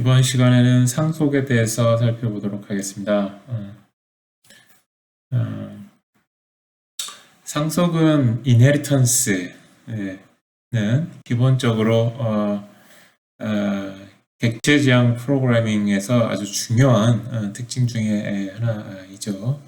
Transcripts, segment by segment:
이번 시간에는 상속에 대해서 살펴보도록 하겠습니다. 어, 상속은 inheritance는 기본적으로 객체지향 프로그래밍에서 아주 중요한 특징 중에 하나이죠.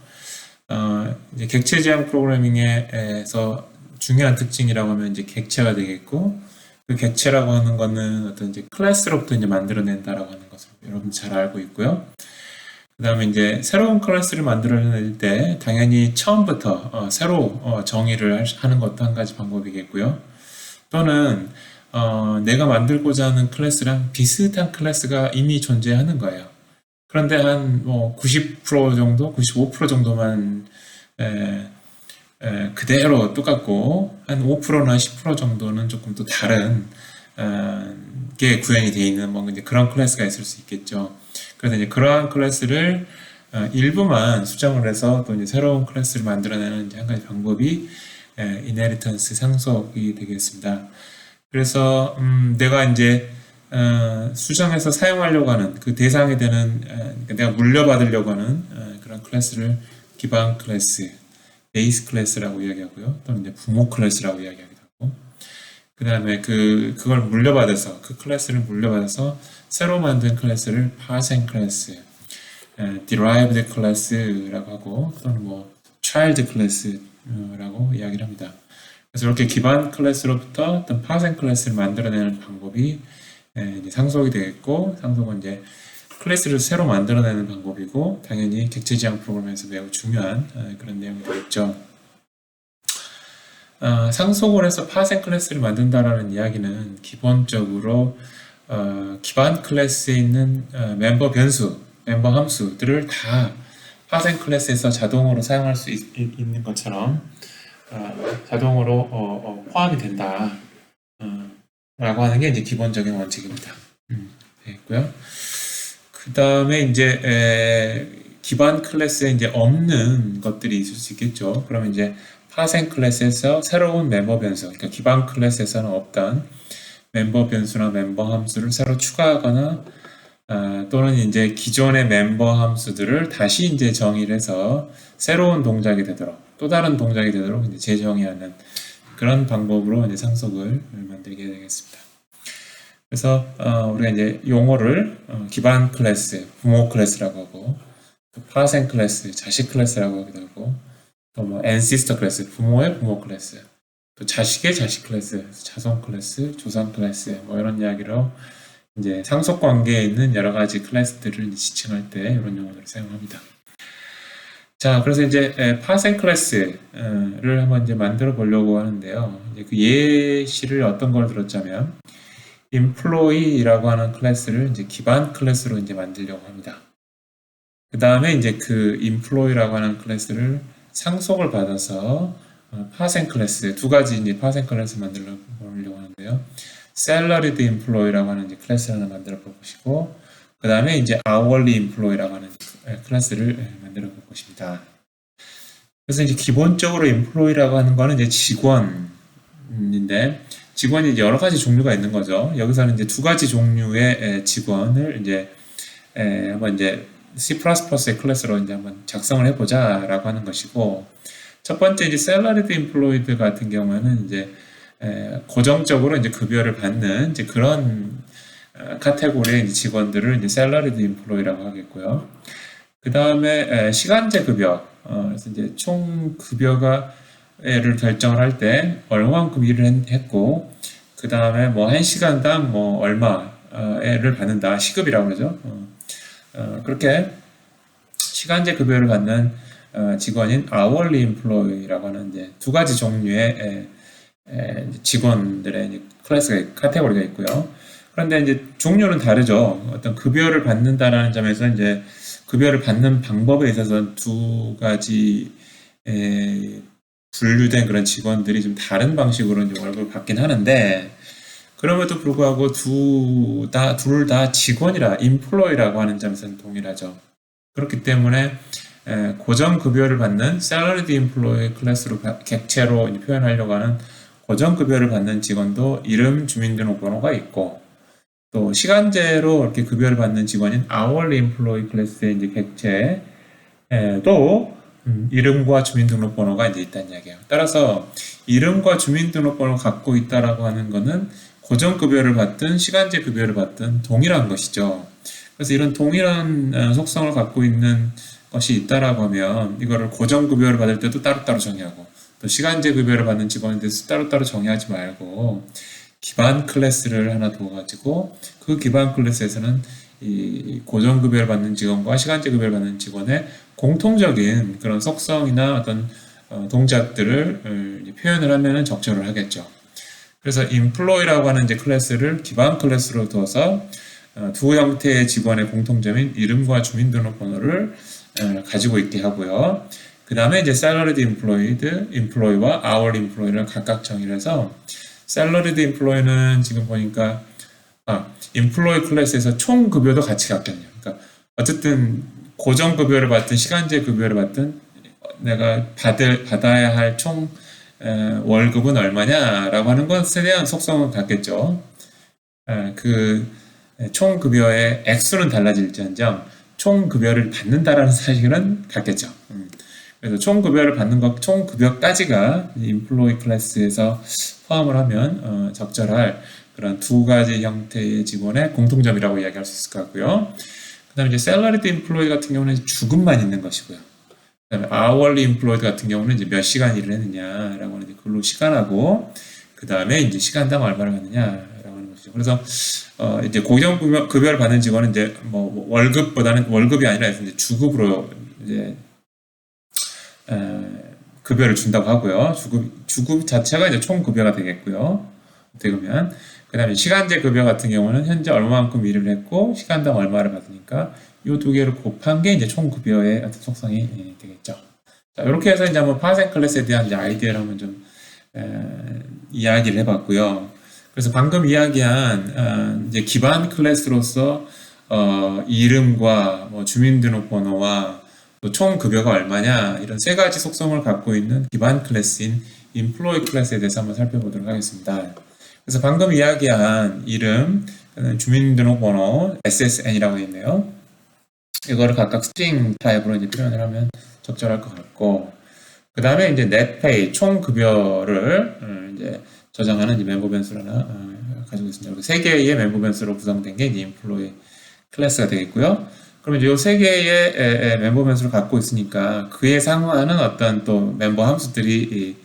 이제 객체지향 프로그래밍에서 중요한 특징이라고 하면 이제 객체가 되겠고, 그 객체라고 하는 거는 어떤 이제 클래스로부터 이제 만들어낸다라고 하는 것을 여러분 잘 알고 있고요. 그 다음에 이제 새로운 클래스를 만들어낼 때 당연히 처음부터 새로 정의를 하는 것도 한 가지 방법이겠고요. 또는 내가 만들고자 하는 클래스랑 비슷한 클래스가 이미 존재하는 거예요. 그런데 한 뭐 90% 정도, 95% 정도만 그대로 똑같고 한 5%나 10% 정도는 조금 또 다른 게 구현이 되어 있는 뭐 이제 그런 클래스가 있을 수 있겠죠. 그래서 이제 그러한 클래스를 일부만 수정을 해서 또 이제 새로운 클래스를 만들어내는 이제 한 가지 방법이 inheritance 상속이 되겠습니다. 그래서 내가 이제 수정해서 사용하려고 하는 그 대상이 되는 그러니까 내가 물려받으려고 하는 그런 클래스를 기반 클래스, 베이스 클래스라고 이야기하고요. 또는 이제 부모 클래스라고 이야기하기도 하고. 그 다음에 그걸 물려받아서, 그 클래스를 물려받아서 새로 만든 클래스를 파생 클래스, derived class라고 하고, 또는 뭐 child class라고 이야기를 합니다. 그래서 이렇게 기반 클래스로부터 어떤 파생 클래스를 만들어내는 방법이 이제 상속이 되겠고, 상속은 이제 클래스를 새로 만들어내는 방법이고, 당연히 객체지향 프로그램에서 매우 중요한 그런 내용이 되겠죠. 상속을 해서 파생 클래스를 만든다라는 이야기는 기본적으로 기반 클래스에 있는 멤버 변수, 멤버 함수들을 다 파생 클래스에서 자동으로 사용할 수 있는 것처럼 자동으로 포함이 된다 라고 하는 게 이제 기본적인 원칙입니다. 됐고요. 그 다음에 이제 기반 클래스에 이제 없는 것들이 있을 수 있겠죠. 그러면 이제 파생 클래스에서 새로운 멤버 변수, 그러니까 기반 클래스에서는 없던 멤버 변수나 멤버 함수를 새로 추가하거나 또는 이제 기존의 멤버 함수들을 다시 이제 정의를 해서 새로운 동작이 되도록 또 다른 동작이 되도록 이제 재정의하는 그런 방법으로 이제 상속을 만들게 되겠습니다. 그래서 우리가 이제 용어를 기반 클래스, 부모 클래스라고 하고 또 파생 클래스, 자식 클래스라고 하기도 하고 또 뭐 ancestor 클래스, 부모의 부모 클래스, 또 자식의 자식 클래스, 자손 클래스, 조상 클래스 뭐 이런 이야기로 이제 상속 관계에 있는 여러 가지 클래스들을 지칭할 때 이런 용어를 사용합니다. 자, 그래서 이제 파생 클래스를 한번 이제 만들어 보려고 하는데요. 이제 그 예시를 어떤 걸 들었자면 employee라고 하는 클래스를 이제 기반 클래스로 이제 만들려고 합니다. 그 다음에 이제 그 employee라고 하는 클래스를 상속을 받아서 파생 클래스, 두 가지 이제 파생 클래스 만들려고 하는데요. salaried employee라고 하는 이제 클래스를 하나 만들어 볼 것이고, 그 다음에 이제 hourly employee라고 하는 클래스를 만들어 볼 것입니다. 그래서 이제 기본적으로 employee라고 하는 거는 이제 직원인데, 직원이 이제 여러 가지 종류가 있는 거죠. 여기서는 이제 두 가지 종류의 직원을 이제 한번 이제 C++의 클래스로 이제 한번 작성을 해보자라고 하는 것이고, 첫 번째 이제 salaried employed 같은 경우에는 이제 고정적으로 이제 급여를 받는 이제 그런 카테고리의 이제 직원들을 이제 salaried employee라고 하겠고요. 그 다음에 시간제 급여, 그래서 이제 총 급여가 를 결정을 할 때 얼마만큼 일을 했고 그 다음에 뭐 1시간당 뭐 얼마를 받는다 시급이라고 그러죠. 그렇게 시간제 급여를 받는 직원인 hourly employee라고 하는 이제 두 가지 종류의 직원들의 이제 클래스가 카테고리가 있고요. 그런데 이제 종류는 다르죠. 어떤 급여를 받는다라는 점에서 이제 급여를 받는 방법에 있어서 두 가지 분류된 그런 직원들이 좀 다른 방식으로 이제 월급을 받긴 하는데, 그럼에도 불구하고 둘 다 직원이라, 인플로이라고 하는 점에서는 동일하죠. 그렇기 때문에 고정 급여를 받는 salaried employee 클래스로 객체로 표현하려고 하는 고정 급여를 받는 직원도 이름, 주민등록번호가 있고, 또 시간제로 이렇게 급여를 받는 직원인 hourly employee 클래스의 이제 객체도 이름과 주민등록번호가 이제 있다는 이야기예요. 따라서 이름과 주민등록번호를 갖고 있다라고 하는 거는 고정급여를 받든 시간제 급여를 받든 동일한 것이죠. 그래서 이런 동일한 속성을 갖고 있는 것이 있다라고 하면 이거를 고정급여를 받을 때도 따로따로 정의하고 또 시간제 급여를 받는 직원에 대해서 따로따로 정의하지 말고 기반 클래스를 하나 둬가지고 그 기반 클래스에서는 이 고정급여를 받는 직원과 시간제 급여를 받는 직원의 공통적인 그런 속성이나 어떤 동작들을 표현을 하면은 적절을 하겠죠. 그래서 employee라고 하는 이제 클래스를 기반 클래스로 둬서 두 형태의 직원의 공통점인 이름과 주민등록번호를 가지고 있게 하고요. 그 다음에 이제 salaried employee와 hourly employee를 각각 정의를 해서 salaried employee는 지금 보니까 employee 클래스에서 총 급여도 같이 갖거든요. 그러니까 어쨌든 고정 급여를 받든 시간제 급여를 받든 내가 받아야 할 총 월급은 얼마냐라고 하는 것에 대한 속성은 같겠죠. 그 총 급여의 액수는 달라질지언정 총 급여를 받는다라는 사실은 같겠죠. 그래서 총 급여를 받는 것, 총 급여까지가 인플로이 클래스에서 포함을 하면 적절할 그런 두 가지 형태의 직원의 공통점이라고 이야기할 수 있을 것 같고요. 그 다음에 이제 셀러리드 인플로이 같은 경우는 주급만 있는 것이고요. 그 다음에 hourly employed 같은 경우는 이제 몇 시간 일을 했느냐라고 하는 근로 시간하고 그 다음에 이제 시간당 얼마를 받느냐라고 하는 것이죠. 그래서 이제 고정 급여를 받는 직원은 이제 뭐 월급보다는 월급이 아니라 이제 주급으로 이제 급여를 준다고 하고요. 주급 자체가 이제 총 급여가 되겠고요. 어떻게 보면 그 다음에 시간제 급여 같은 경우는 현재 얼마만큼 일을 했고 시간당 얼마를 받으니까 이 두 개를 곱한 게 이제 총 급여의 어떤 속성이 되겠죠. 자, 이렇게 해서 이제 한번 파생 클래스에 대한 이제 아이디어를 한번 좀 이야기를 해봤고요. 그래서 방금 이야기한 이제 기반 클래스로서 이름과 뭐 주민등록번호와 또 총 급여가 얼마냐 이런 세 가지 속성을 갖고 있는 기반 클래스인 employee 클래스에 대해서 한번 살펴보도록 하겠습니다. 그래서 방금 이야기한 이름, 주민등록번호, SSN이라고 있네요. 이거를 각각 스트링 타입으로 이제 표현을 하면 적절할 것 같고, 그 다음에 이제 net pay, 총 급여를 이제 저장하는 이 멤버 변수를 하나 가지고 있습니다. 세 개의 멤버 변수로 구성된 게 이제 employee 클래스가 되겠고요. 그러면 이제 이 세 개의 멤버 변수를 갖고 있으니까 그에 상응하는 어떤 또 멤버 함수들이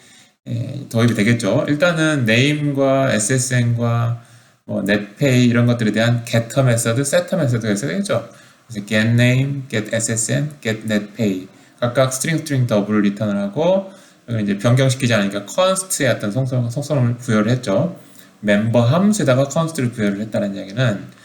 도입이 되겠죠. 일단은 name과 ssn과 뭐 netpay 이런 것들에 대한 getter 메서드, setter 메서드가 있어야 되겠죠. 그래서 get name, get ssn, get netpay 각각 스트링 더블을 리턴을 하고 이제 변경시키지 않으니까 const의 어떤 속성을 부여를 했죠. 멤버 함수에다가 const를 부여를 했다는 이야기는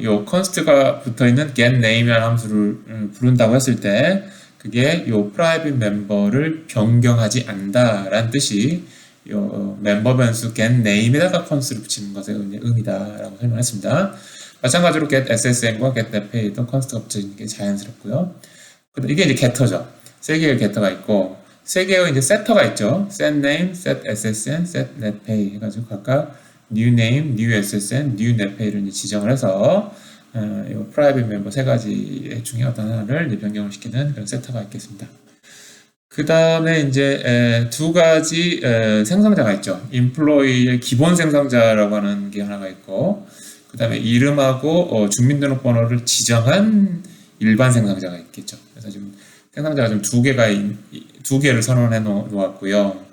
요 const가 붙어있는 get name이라는 함수를 부른다고 했을 때 그게 요 private 멤버를 변경하지 않는다라는 뜻이 요 멤버 변수 get name에다가 const를 붙이는 것의 의미다라고 설명했습니다. 마찬가지로 get ssn과 get netpay도 const가 붙여있는 게 자연스럽고요. 이게 이제 getter죠. 세 개의 getter가 있고 세 개의 이제 setter가 있죠. set name, set ssn, set netpay 해가지고 각각 new name, new ssn, new netpay를 이제 지정을 해서 이 private member 세 가지 중에 어떤 하나를 이제 변경을 시키는 그런 세터가 있겠습니다. 그 다음에 이제 두 가지 생성자가 있죠. employee의 기본 생성자라고 하는 게 하나가 있고, 그 다음에 이름하고 주민등록번호를 지정한 일반 생성자가 있겠죠. 그래서 지금 생성자가 좀 두 개를 선언해 놓았고요.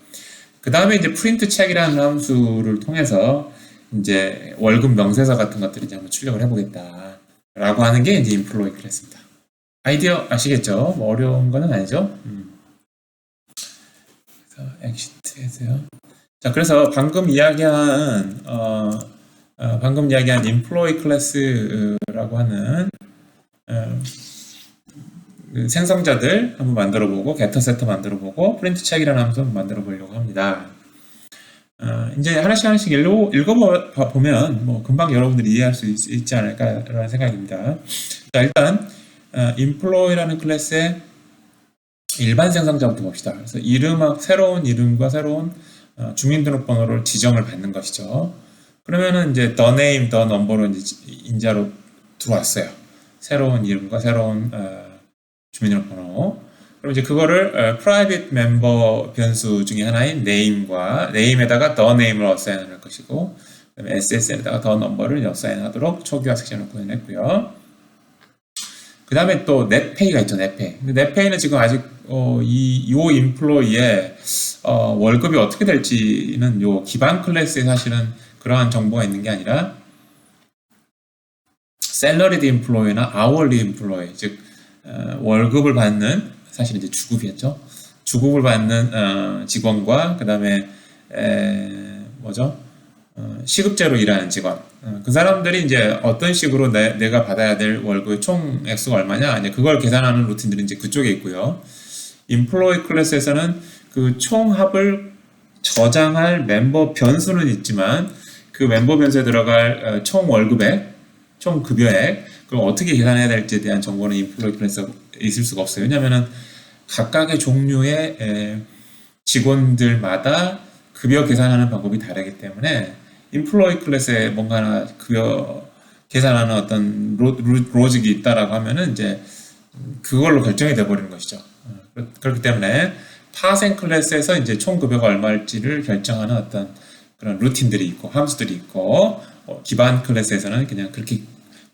그 다음에 이제 프린트 책이라는 함수를 통해서 이제 월급 명세서 같은 것들을 이제 한번 출력을 해보겠다 라고 하는 게 이제 employee 클래스입니다. 아이디어 아시겠죠? 뭐 어려운 거는 아니죠? 그래서 exit 해서요. 자, 그래서 방금 이야기한 employee 클래스라고 하는 생성자들 한번 만들어보고 getter, setter 만들어보고 프린트 책이라는 함수 한번 만들어보려고 합니다. 이제 하나씩 읽어보면 뭐 금방 여러분들이 이해할 수 있지 않을까라는 생각입니다. 자, 일단 employee라는 클래스의 일반 생성자부터 봅시다. 그래서 새로운 이름과 새로운 주민등록번호를 지정을 받는 것이죠. 그러면은 이제 the name, the number로 이제 인자로 들어왔어요. 새로운 이름과 새로운 주민등록번호. 그럼 이제 그거를 private member 변수 중에 하나인 name과 name에다가 the name을 어사인 할 것이고, 그다음에 SSN에다가 the number를 어사인 하도록 초기화 섹션을 구현했고요. 그 다음에 또 넷페이가 있죠, 넷페이. 넷페이는 지금 아직 요 인플로이의 월급이 어떻게 될지는 요 기반 클래스에 사실은 그러한 정보가 있는 게 아니라 셀러리드 인플로이나 아워리 인플로이, 즉 월급을 받는, 사실 이제 주급이었죠. 주급을 받는 직원과 그 다음에 뭐죠? 시급제로 일하는 직원. 그 사람들이 이제 어떤 식으로 내가 받아야 될 월급의 총 액수가 얼마냐, 이제 그걸 계산하는 루틴들이 이제 그쪽에 있고요. 인플로이 클래스에서는 그 총합을 저장할 멤버 변수는 있지만 그 멤버 변수에 들어갈 총 월급액, 총 급여액, 그걸 어떻게 계산해야 될지에 대한 정보는 인플로이 클래스에 있을 수가 없어요. 왜냐하면은 각각의 종류의 직원들마다 급여 계산하는 방법이 다르기 때문에 인플로이 클래스에 뭔가 하나 급여 계산하는 어떤 로직이 있다라고 하면은 이제 그걸로 결정이 돼버리는 것이죠. 그렇기 때문에 파생 클래스에서 이제 총 급여가 얼마일지를 결정하는 어떤 그런 루틴들이 있고 함수들이 있고, 기반 클래스에서는 그냥 그렇게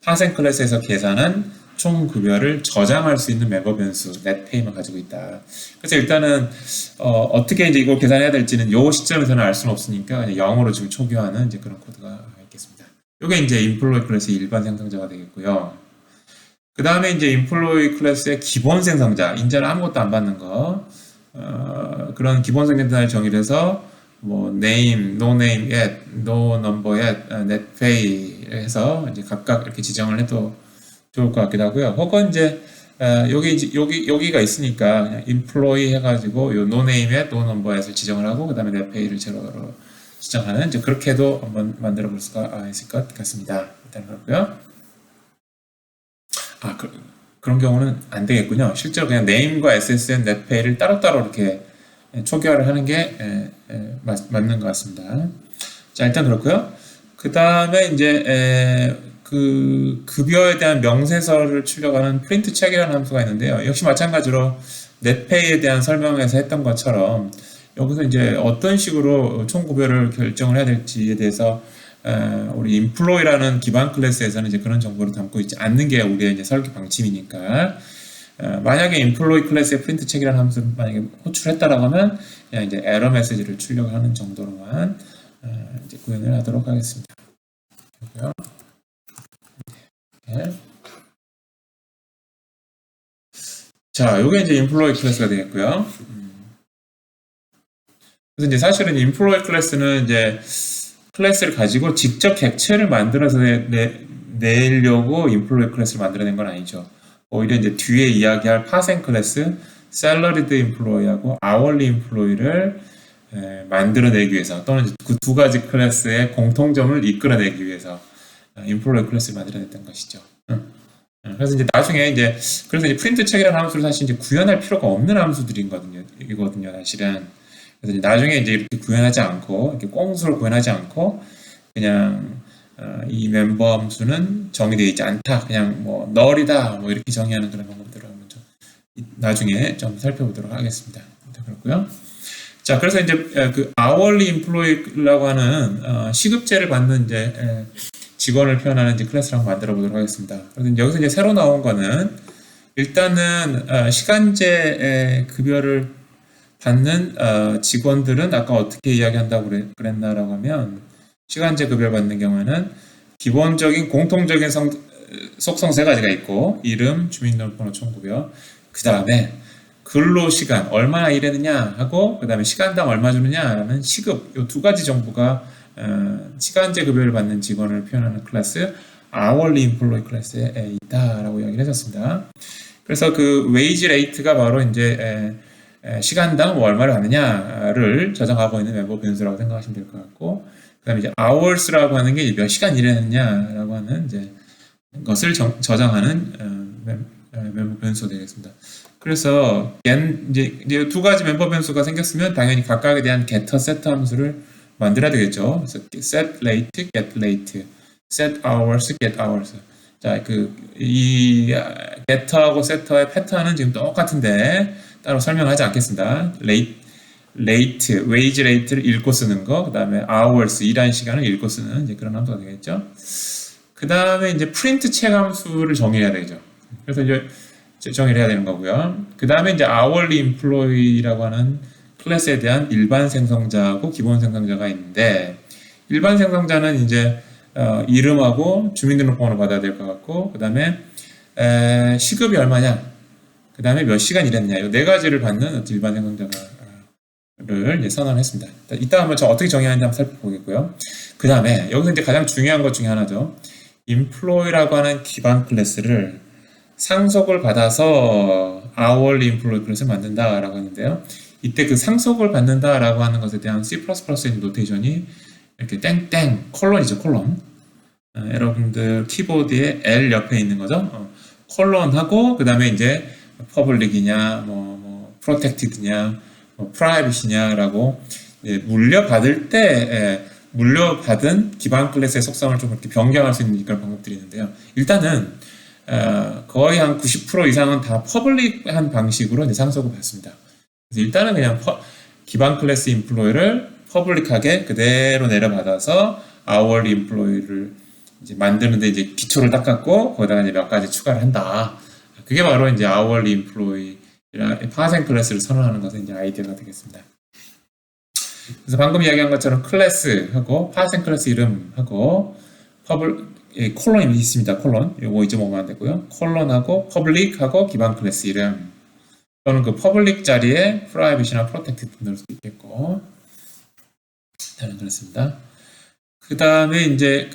파생 클래스에서 계산한 총 급여를 저장할 수 있는 멤버 변수 넷페이만 가지고 있다. 그래서 일단은 어떻게 이제 이걸 계산해야 될지는 요 시점에서는 알 수는 없으니까 그냥 영어로 지금 초기화하는 이제 그런 코드가 있겠습니다. 이게 이제 인플로이 클래스의 일반 생성자가 되겠고요. 그 다음에 이제 인플로이 클래스의 기본 생성자, 인자는 아무것도 안 받는 거, 그런 기본 생성자를 정의를 해서 뭐 name, no name yet, no number yet, net pay 해서 이제 각각 이렇게 지정을 해도 좋을 것 같기도 하고요. 혹은 이제 여기가 있으니까 그냥 employee 해가지고 요 no name yet, no number yet을 지정을 하고 그 다음에 net pay를 제로로 지정하는, 이제 그렇게도 한번 만들어 볼 수가 있을 것 같습니다. 일단 그렇고요. 그런 경우는 안 되겠군요. 실제로 그냥 name과 SSN, net pay를 따로따로 이렇게 초기화를 하는 게 맞는 것 같습니다. 자, 일단 그렇고요. 그 다음에 이제 그 급여에 대한 명세서를 출력하는 프린트 책이라는 함수가 있는데요. 역시 마찬가지로 넷페이에 대한 설명에서 했던 것처럼 여기서 이제 어떤 식으로 총 급여를 결정을 해야 될지에 대해서 우리 인플로이라는 기반 클래스에서는 이제 그런 정보를 담고 있지 않는 게 우리의 이제 설계 방침이니까, 만약에 인플로이 클래스의 프린트 책이라는 함수를 만약에 호출했다라고 하면 그냥 이제 에러 메시지를 출력하는 정도로만 이제 구현을 하도록 하겠습니다. 네. 자, 요게 이제 인플로이 클래스가 되겠고요. 그래서 이제 사실은 인플로이 클래스는 이제 클래스를 가지고 직접 객체를 만들어서 내려고 인플로이 클래스를 만들어낸 건 아니죠. 오히려 이제 뒤에 이야기할 파생 클래스, 셀러리드 인플로이하고 아월리 인플로이를 만들어내기 위해서, 또는 그 두 가지 클래스의 공통점을 이끌어내기 위해서 인플로이 클래스를 만들어냈던 것이죠. 그래서 이제 나중에 그래서 이제 프린트 책이라는 함수를 사실 이제 구현할 필요가 없는 함수들이거든요. 사실은. 그래서 이제 나중에 이제 이렇게 구현하지 않고, 이렇게 꽁수로 구현하지 않고, 그냥 이 멤버 함수는 정의되어 있지 않다, 그냥 뭐 null이다, 뭐 이렇게 정의하는 그런 방법들을 한번 좀 나중에 좀 살펴보도록 하겠습니다. 그렇고요. 자, 그래서 이제 그 hourly employee라고 하는 시급제를 받는 이제 직원을 표현하는 이제 클래스를 한번 만들어 보도록 하겠습니다. 그래서 여기서 이제 새로 나온 거는 일단은 시간제 급여를 받는 직원들은 아까 어떻게 이야기한다고 그랬나라고 하면, 시간제 급여를 받는 경우에는 기본적인 공통적인 속성 세 가지가 있고, 이름, 주민등록번호, 총급여, 그 다음에 근로시간 얼마나 일했느냐 하고, 그 다음에 시간당 얼마 주느냐라는 시급, 이 두 가지 정보가 시간제 급여를 받는 직원을 표현하는 클래스 hourly employee 클래스에 있다라고 이야기를 해줬습니다. 그래서 그 wage rate가 바로 이제 시간당 뭐 얼마를 받느냐를 저장하고 있는 멤버 변수라고 생각하시면 될 것 같고, 그 다음에 이제 hours라고 하는 게 몇 시간 일했느냐라고 하는 이제 것을 저장하는 멤버 변수가 되겠습니다. 그래서 이제 두 가지 멤버 변수가 생겼으면 당연히 각각에 대한 getter, setter 함수를 만들어야 되겠죠. 그래서 set rate, get rate, set hours, get hours. 자, 이 get하고 setter의 패턴은 지금 똑같은데 따로 설명하지 않겠습니다. rate, wage rate를 읽고 쓰는 거, 그 다음에 hours, 일한 시간을 읽고 쓰는 이제 그런 함수가 되겠죠. 그 다음에 이제 print check 함수를 정의해야 되죠. 그래서 이제 정의를 해야 되는 거고요. 그 다음에 이제 hourly employee라고 하는 클래스에 대한 일반 생성자하고 기본 생성자가 있는데, 일반 생성자는 이제 이름하고 주민등록번호 받아야 될 것 같고, 그 다음에 시급이 얼마냐, 그 다음에 몇 시간 일했냐, 이 네 가지를 받는 일반 생성자를 이제 선언했습니다. 이따 한번 저 어떻게 정의하는지 한번 살펴보겠고요. 그 다음에 여기서 이제 가장 중요한 것 중에 하나죠. employee라고 하는 기반 클래스를 상속을 받아서 hourly employee 클래스를 만든다라고 하는데요. 이때 그 상속을 받는다라고 하는 것에 대한 C++의 노테이션이 이렇게 땡땡 콜론이죠, 콜론. 여러분들 키보드에 L 옆에 있는 거죠. 콜론하고 그 다음에 이제 public이냐, 뭐 protected냐, 뭐 private냐라고 물려받을 때 물려받은 기반 클래스의 속성을 좀 이렇게 변경할 수 있는 그런 방법들이 있는데요. 일단은 거의 한 90% 이상은 다 퍼블릭한 방식으로 이제 상속을 받습니다. 그래서 일단은 그냥 기반 클래스 인플로이를 퍼블릭하게 그대로 내려받아서 hourly 인플로이를 이제 만드는데 이제 기초를 닦았고 거기다가 이제 몇 가지 추가를 한다. 그게 바로 이제 hourly 인플로이랑 파생 클래스를 선언하는 것의 이제 아이디어가 되겠습니다. 그래서 방금 이야기한 것처럼 클래스하고 파생 클래스 이름하고 콜론이 있습니다. 콜론. 요거 잊어먹으면 안 되고요. 콜론하고 퍼블릭하고 기반 클래스 이름 또는 그 퍼블릭 자리에 프라이빗이나 프로텍티드 넣을 수 있겠고 일단은 그렇습니다. 그 다음에 이제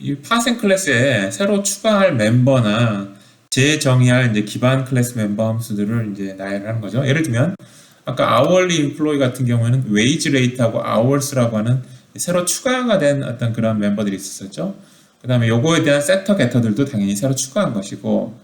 이 파생 클래스에 새로 추가할 멤버나 재정의할 이제 기반 클래스 멤버 함수들을 이제 나열을 하는 거죠. 예를 들면 아까 hourly employee 같은 경우에는 wage rate하고 hours라고 하는 새로 추가가 된 어떤 그런 멤버들이 있었죠. 그 다음에 요거에 대한 setter, getter들도 당연히 새로 추가한 것이고,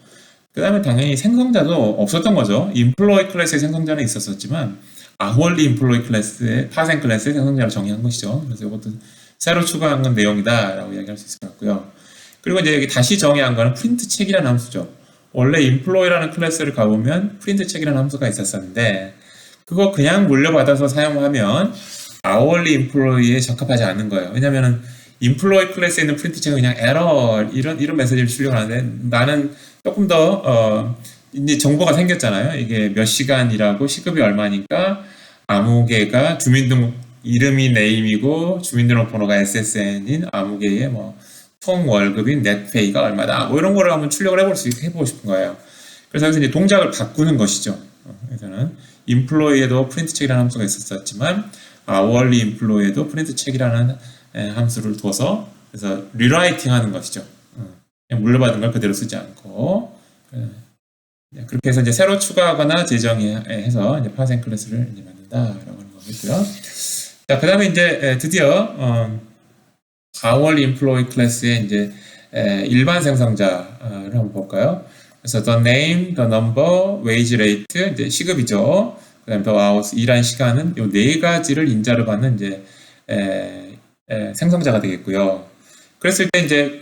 그 다음에 당연히 생성자도 없었던 거죠. employee 클래스의 생성자는 있었지만 hourly employee 클래스의 파생 클래스의 생성자를 정의한 것이죠. 그래서 이것도 새로 추가한 건 내용이다라고 이야기할 수 있을 것 같고요. 그리고 이제 여기 다시 정의한 거는 print check이라는 함수죠. 원래 employee라는 클래스를 가보면 print check이라는 함수가 있었었는데 그거 그냥 물려받아서 사용하면 hourly employee에 적합하지 않는 거예요. 왜냐면은 employee 클래스에 있는 print check은 그냥 error 이런 메시지를 출력을 하는데 나는 조금 더 이제 정보가 생겼잖아요. 이게 몇 시간이라고 시급이 얼마니까 아무개가 주민등록 이름이 네임이고 주민등록번호가 SSN인 아무개의 뭐 총 월급인 넷페이가 얼마다 뭐 이런 거를 한번 출력을 해보고 싶은 거예요. 그래서 여기서 이제 동작을 바꾸는 것이죠. 그래서는 employee에도 print check이라는 함수가 있었지만 hourly employee에도 print check이라는 함수를 둬서 그래서 rewriting 하는 것이죠. 그냥 물려받은 걸 그대로 쓰지 않고 그렇게 해서 이제 새로 추가하거나 재정해서 이제 파생 클래스를 이제 만든다라고 하는 거겠고요. 자, 그 다음에 이제 드디어 hourly employee 클래스의 이제 일반 생성자를 한번 볼까요? 그래서 the name, the number, wage rate 이제 시급이죠. 그다음에 the hours 일한 시간은 이 네 가지를 인자로 받는 이제 생성자가 되겠고요. 그랬을 때 이제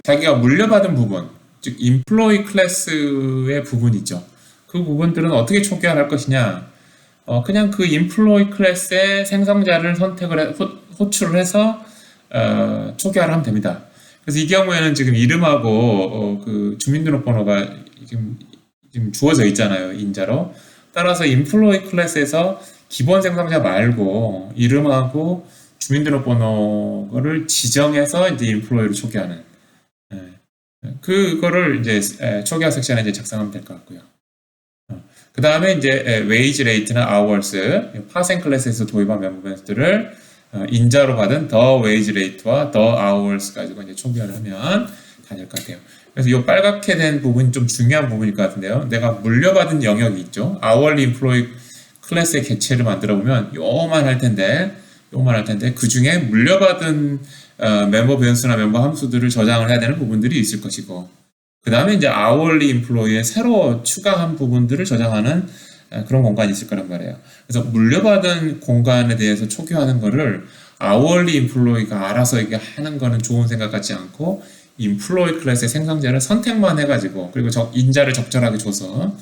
자기가 물려받은 부분, 즉 employee 클래스의 부분이 있죠. 그 부분들은 어떻게 초기화할 것이냐? 그냥 그 employee 클래스의 생성자를 호출을 해서 초기화를 하면 됩니다. 그래서 이 경우에는 지금 이름하고 그 주민등록번호가 지금 주어져 있잖아요, 인자로. 따라서 employee 클래스에서 기본 생성자 말고 이름하고 주민등록번호를 지정해서 이제 employee로 초기화하는 그거를 이제 초기화 섹션에 이제 작성하면 될 것 같고요. 그 다음에 이제 wage rate나 hours 파생 클래스에서 도입한 멤버 멘트들을 인자로 받은 the wage rate와 the hours 가지고 이제 초기화를 하면 다 될 것 같아요. 그래서 이 빨갛게 된 부분이 좀 중요한 부분일 것 같은데요. 내가 물려받은 영역이 있죠. hourly employee 클래스의 개체를 만들어 보면 요만 할 텐데 그 중에 물려받은 멤버 변수나 멤버 함수들을 저장을 해야 되는 부분들이 있을 것이고, 그 다음에 이제 hourly employee에 새로 추가한 부분들을 저장하는 그런 공간이 있을 거란 말이에요. 그래서 물려받은 공간에 대해서 초기화하는 거를 hourly employee가 알아서 이게 하는 거는 좋은 생각 같지 않고 employee 클래스의 생성자를 선택만 해가지고 그리고 인자를 적절하게 줘서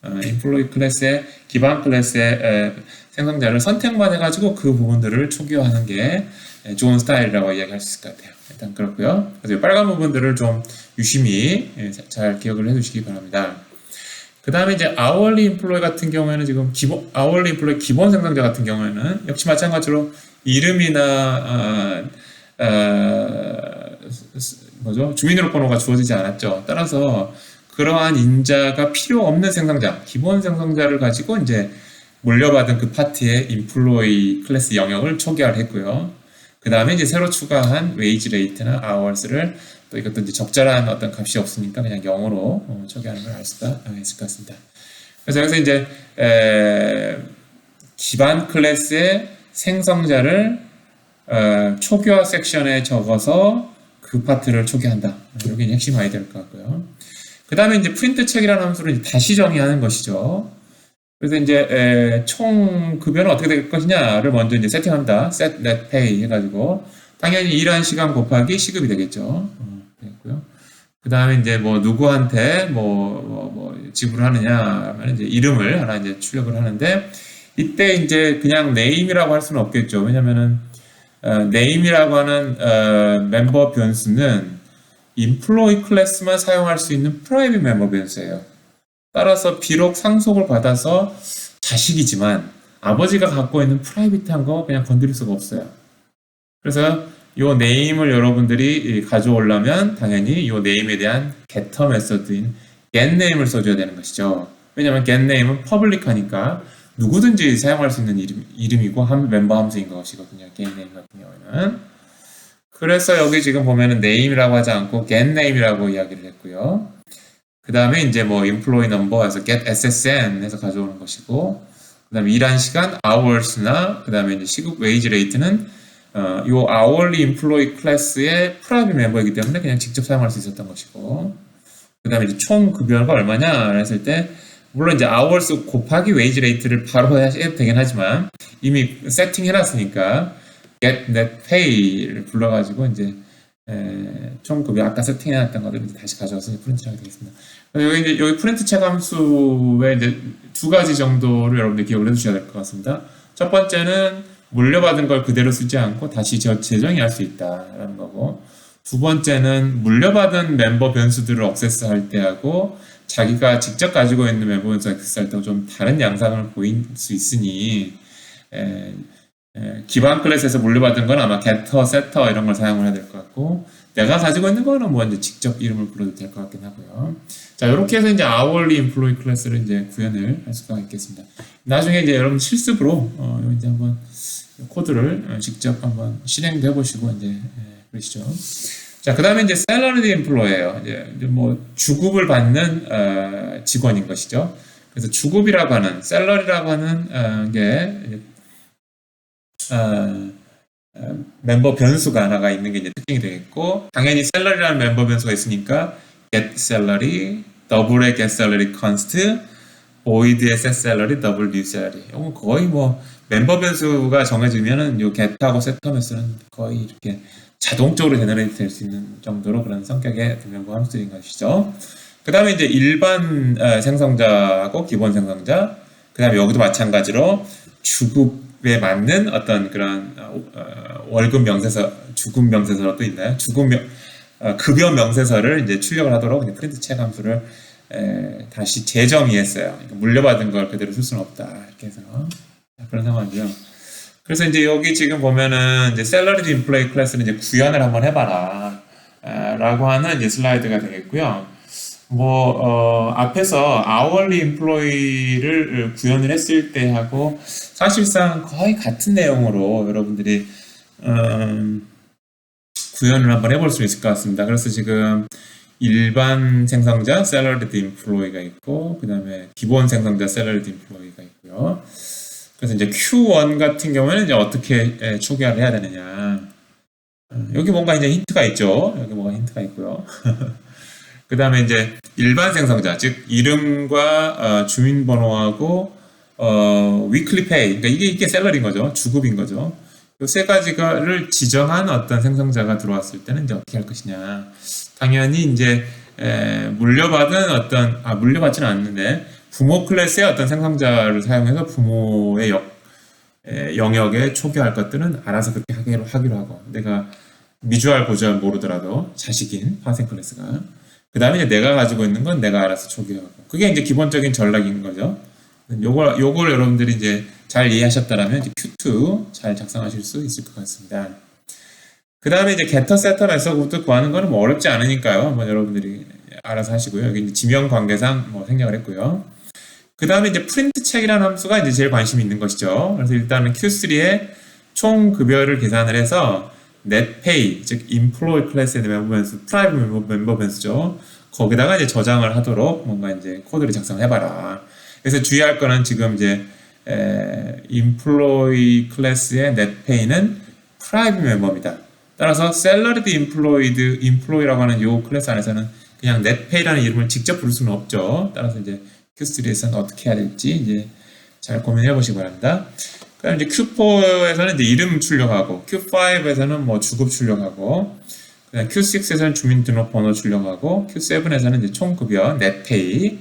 employee 클래스의 기반 클래스의 생성자를 선택만 해가지고 그 부분들을 초기화하는 게 좋은 스타일이라고 이야기할 수 있을 것 같아요. 일단 그렇고요. 그래서 이 빨간 부분들을 좀 유심히 잘 기억을 해두시기 바랍니다. 그 다음에 이제 hourly employee 같은 경우에는 지금 hourly employee 기본 생성자 같은 경우에는 역시 마찬가지로 이름이나 주민등록번호가 주어지지 않았죠. 따라서 그러한 인자가 필요 없는 생성자, 기본 생성자를 가지고 이제 물려받은 그 파트의 employee 클래스 영역을 초기화를 했고요. 그 다음에 이제 새로 추가한 wage rate나 hours를 또 이것도 이제 적절한 어떤 값이 없으니까 그냥 0으로 초기화하는 걸 알 수가 있을 것 같습니다. 그래서 여기서 이제 기반 클래스의 생성자를 초기화 섹션에 적어서 그 파트를 초기화한다. 이게 핵심 아이디어일 것 같고요. 그 다음에 이제 프린트 책이라는 함수를 이제 다시 정의하는 것이죠. 그래서 이제 총 급여는 어떻게 될 것이냐를 먼저 이제 세팅합니다. set net pay 해가지고 당연히 일한 시간 곱하기 시급이 되겠죠. 되겠고요. 그 다음에 이제 뭐 누구한테 지불하느냐 하면 이제 이름을 하나 이제 출력을 하는데 이때 이제 그냥 name이라고 할 수는 없겠죠. 왜냐면은 name이라고 하는 멤버 변수는 employee 클래스만 사용할 수 있는 private 멤버 변수예요. 따라서 비록 상속을 받아서 자식이지만 아버지가 갖고 있는 프라이빗한 거 그냥 건드릴 수가 없어요. 그래서 이 네임을 여러분들이 가져오려면 당연히 이 네임에 대한 getter 메서드인 getName을 써줘야 되는 것이죠. 왜냐하면 getName은 퍼블릭하니까 누구든지 사용할 수 있는 이름이고 멤버 함수인 것이거든요. getName 같은 경우에는. 그래서 여기 지금 보면은 name이라고 하지 않고 getName이라고 이야기를 했고요. 그 다음에 이제 뭐 employee number 해서 get SSN 해서 가져오는 것이고, 그 다음에 일한 시간 hours나 그 다음에 이제 시급 wage rate는 요 hourly employee 클래스의 private 멤버이기 때문에 그냥 직접 사용할 수 있었던 것이고, 그 다음에 이제 총 급여가 얼마냐 했을 때 물론 이제 hours 곱하기 wage rate를 바로 해도 되긴 하지만 이미 세팅해놨으니까 get net pay를 불러가지고 이제 총 급여 아까 세팅해놨던 것들을 이제 다시 가져와서 프린트를 하게 되겠습니다. 여기 프린트 책 함수에 이제 두 가지 정도를 여러분들 기억을 해두셔야 될 것 같습니다. 첫 번째는 물려받은 걸 그대로 쓰지 않고 다시 재정의할 수 있다라는 거고, 두 번째는 물려받은 멤버 변수들을 액세스할 때하고 자기가 직접 가지고 있는 멤버 변수 액세스할 때하고 좀 다른 양상을 보일 수 있으니 기반 클래스에서 물려받은 건 아마 getter, setter 이런 걸 사용을 해야 될 것 같고, 내가 가지고 있는 거는 뭐 이제 직접 이름을 불러도 될 것 같긴 하고요. 자, 이렇게 해서 이제 hourly employee 클래스를 이제 구현을 할 수가 있겠습니다. 나중에 이제 여러분 실습으로 이제 한번 코드를 직접 한번 실행도 해보시고 이제 그러시죠. 자, 그 다음에 이제 salaried employee예요. 이제 뭐 주급을 받는 직원인 것이죠. 그래서 주급이라고 하는 salary라고 하는 게 멤버 변수가 하나가 있는 게 이제 특징이 되겠고, 당연히 salary라는 멤버 변수가 있으니까 get salary, double의 get salary const, void의 set salary, double new salary. 이건 거의 뭐 멤버 변수가 정해지면은 요 get하고 setter 변수는 거의 이렇게 자동적으로 제너레이트 될 수 있는 정도로 그런 성격의 멤버 함수인 것이죠. 그 다음에 이제 일반 생성자하고 기본 생성자, 그 다음에 여기도 마찬가지로 주급에 맞는 어떤 그런 월급 명세서, 주급 명세서로 또 있나요? 급여 명세서를 이제 출력을 하도록 이제 프린트 책 함수를 다시 재정의했어요. 그러니까 물려받은 걸 그대로 쓸 수는 없다. 이렇게 해서 그런 상황이죠. 그래서 이제 여기 지금 보면은 이제 salaried employee 클래스는 이제 구현을 한번 해봐라 라고 하는 이제 슬라이드가 되겠고요. 앞에서 hourly employee를 구현을 했을 때 하고 사실상 거의 같은 내용으로 여러분들이 구현을 한번 해볼 수 있을 것 같습니다. 그래서 지금 일반 생성자 salaried employee가 있고, 그 다음에 기본 생성자 salaried employee가 있고요. 그래서 이제 Q1 같은 경우에는 이제 어떻게 초기화를 해야 되느냐. 여기 뭔가 이제 힌트가 있죠. 여기 뭔가 힌트가 있고요. 그 다음에 이제 일반 생성자, 즉 이름과 주민번호하고 weekly pay, 그러니까 이게 셀러리인 거죠. 주급인 거죠. 이 세 가지를 지정한 어떤 생성자가 들어왔을 때는 이제 어떻게 할 것이냐. 당연히 이제 물려받은 물려받지는 않는데 부모 클래스의 어떤 생성자를 사용해서 부모의 영역에 초기화할 것들은 알아서 그렇게 하기로 하고, 내가 미주알 고주알 모르더라도 자식인 파생 클래스가, 그 다음에 이제 내가 가지고 있는 건 내가 알아서 초기화하고, 그게 이제 기본적인 전략인 거죠. 요걸 여러분들이 이제 잘 이해하셨다라면 이제 Q2 잘 작성하실 수 있을 것 같습니다. 그 다음에 이제 getter, setter, 메서부터 구하는 거는 뭐 어렵지 않으니까요. 한번 여러분들이 알아서 하시고요. 여기 이제 지명 관계상 뭐 생략을 했고요. 그 다음에 이제 프린트 책이라는 함수가 이제 제일 관심이 있는 것이죠. 그래서 일단은 Q3의 총 급여를 계산을 해서 net pay, 즉 employee 클래스의 멤버 변수, private 멤버 변수죠. 거기다가 이제 저장을 하도록 뭔가 이제 코드를 작성을 해봐라. 그래서 주의할 거는 지금 이제 employee 클래스의 net pay는 private 멤버입니다. 따라서 salaried employee라고 하는 이 클래스 안에서는 그냥 net pay라는 이름을 직접 부를 수는 없죠. 따라서 이제 Q3에서는 어떻게 해야 될지 이제 잘 고민해 보시기 바랍니다. 그다음 이제 Q4에서는 이제 이름 출력하고, Q5에서는 뭐 주급 출력하고, 그다음 Q6에서는 주민등록번호 출력하고, Q7에서는 이제 총급여 net pay,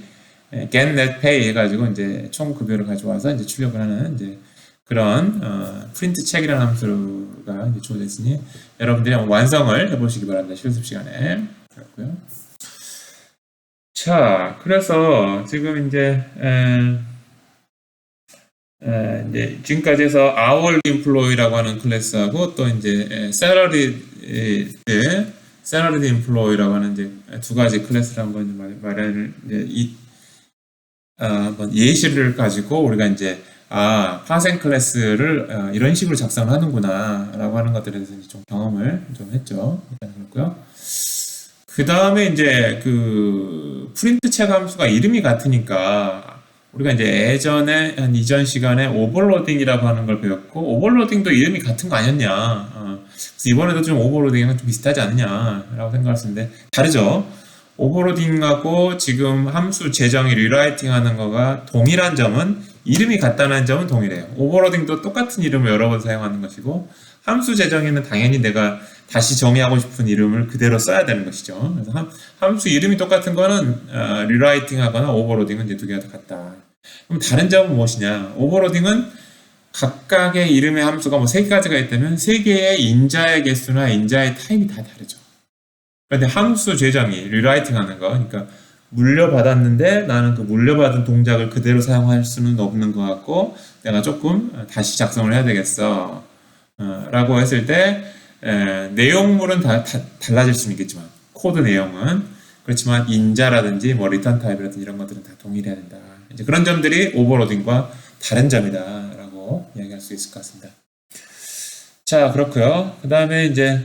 get net pay 해가지고 이제 총급여를 가져와서 이제 출력을 하는 이제 그런 프린트 책이라는 함수가 이제 주어져 있으니 여러분들이 한번 완성을 해보시기 바랍니다. 실습 시간에. 그렇고요. 자, 그래서 지금 이제 지금까지 해서 hourly employee라고 하는 클래스하고 또 이제 salaried employee라고 하는 이제 두 가지 클래스를 한번 마련을 한번 예시를 가지고 우리가 이제 파생 클래스를 이런 식으로 작성을 하는구나 라고 하는 것들에 대해서 이제 좀 경험을 좀 했죠. 일단 그렇고요. 그 다음에 이제 그 프린트 책 함수가 이름이 같으니까 우리가 이제 예전에 한 이전 시간에 오버로딩이라고 하는 걸 배웠고, 오버로딩도 이름이 같은 거 아니었냐. 그래서 이번에도 좀 오버로딩이랑 좀 비슷하지 않느냐라고 생각했는데 다르죠. 오버로딩하고 지금 함수 재정의 리라이팅 하는 거가 동일한 점은, 이름이 같다는 점은 동일해요. 오버로딩도 똑같은 이름을 여러 번 사용하는 것이고, 함수 재정에는 당연히 내가 다시 정의하고 싶은 이름을 그대로 써야 되는 것이죠. 그래서 함수 이름이 똑같은 거는 리라이팅 하거나 오버로딩은 이제 두 개가 다 같다. 그럼 다른 점은 무엇이냐? 오버로딩은 각각의 이름의 함수가 뭐 세 가지가 있다면 세 개의 인자의 개수나 인자의 타입이 다 다르죠. 그런데 함수 재정이 리라이팅 하는 거, 그러니까 물려받았는데 나는 그 물려받은 동작을 그대로 사용할 수는 없는 것 같고 내가 조금 다시 작성을 해야 되겠어 라고 했을 때 내용물은 다 달라질 수는 있겠지만 코드 내용은, 그렇지만 인자라든지 뭐 리턴 타입이라든지 이런 것들은 다 동일해야 된다. 이제 그런 점들이 오버로딩과 다른 점이다 라고 이야기할 수 있을 것 같습니다. 자, 그렇고요. 그 다음에 이제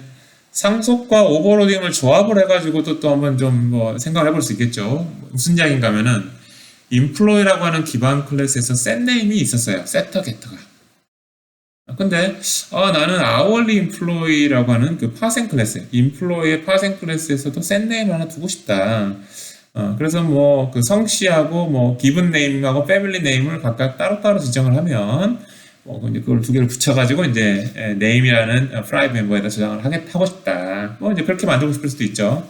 상속과 오버로딩을 조합을 해가지고 또 한번 좀 뭐 생각을 해볼 수 있겠죠. 무슨 이야기인가 하면은 employee라고 하는 기반 클래스에서 setname이 있었어요. setter, getter가. 근데 나는 hourly employee라고 하는 그 파생 클래스, employee의 파생 클래스에서도 setname 하나 두고 싶다. 그래서 뭐 그 성씨하고 뭐 given name하고 family name을 각각 따로따로 지정을 하면 이제 그걸 두 개를 붙여가지고 이제 name이라는 private 멤버에다 저장을 하고 싶다. 뭐 이제 그렇게 만들고 싶을 수도 있죠.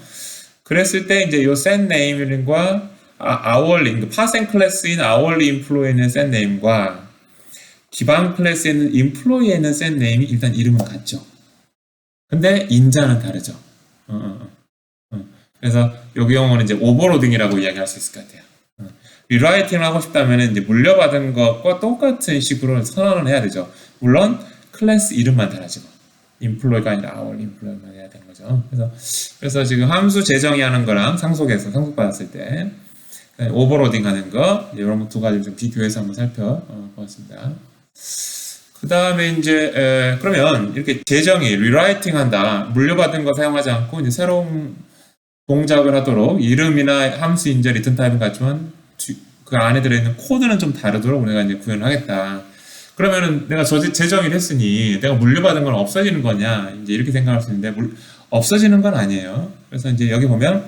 그랬을 때 이제 요 set name과 hourly, 그 파생 클래스인 hourly employee는 set name과 기반 클래스에는 employee에는 set name이 일단 이름은 같죠. 근데 인자는 다르죠. 그래서 여기 경우는 이제 오버로딩이라고 이야기할 수 있을 것 같아요. 리라이팅을 하고 싶다면 이제 물려받은 것과 똑같은 식으로 선언을 해야 되죠. 물론 클래스 이름만 달라지고 employee가 아니라 hourly employee만 해야 되는 거죠. 그래서 지금 함수 재정의 하는 거랑 상속받았을 때 오버로딩 하는 거 이런 두 가지를 좀 비교해서 한번 살펴보았습니다. 그 다음에 이제 그러면 이렇게 재정이 리라이팅 한다, 물려받은 거 사용하지 않고 이제 새로운 동작을 하도록 이름이나 함수 인자 리턴 타입은 같지만 그 안에 들어있는 코드는 좀 다르도록 우리가 이제 구현을 하겠다. 그러면은 내가 재정의를 했으니 내가 물려받은 건 없어지는 거냐, 이제 이렇게 생각할 수 있는데 없어지는 건 아니에요. 그래서 이제 여기 보면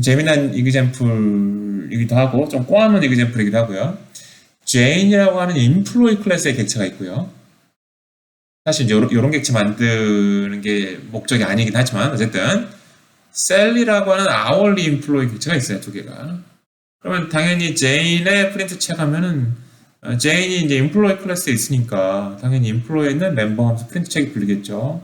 재미난 이그젬플이기도 하고 좀 꼬아놓은 이그젬플이기도 하고요. Jane이라고 하는 employee 클래스의 객체가 있고요. 사실 이제 요런 객체 만드는 게 목적이 아니긴 하지만 어쨌든 셀리라고 하는 hourly employee 객체가 있어요. 두 개가. 그러면 당연히 제인의 프린트 책 하면은 제인이 이제 employee 클래스에 있으니까 당연히 employee에 있는 멤버 하면서 프린트 책이 불리겠죠.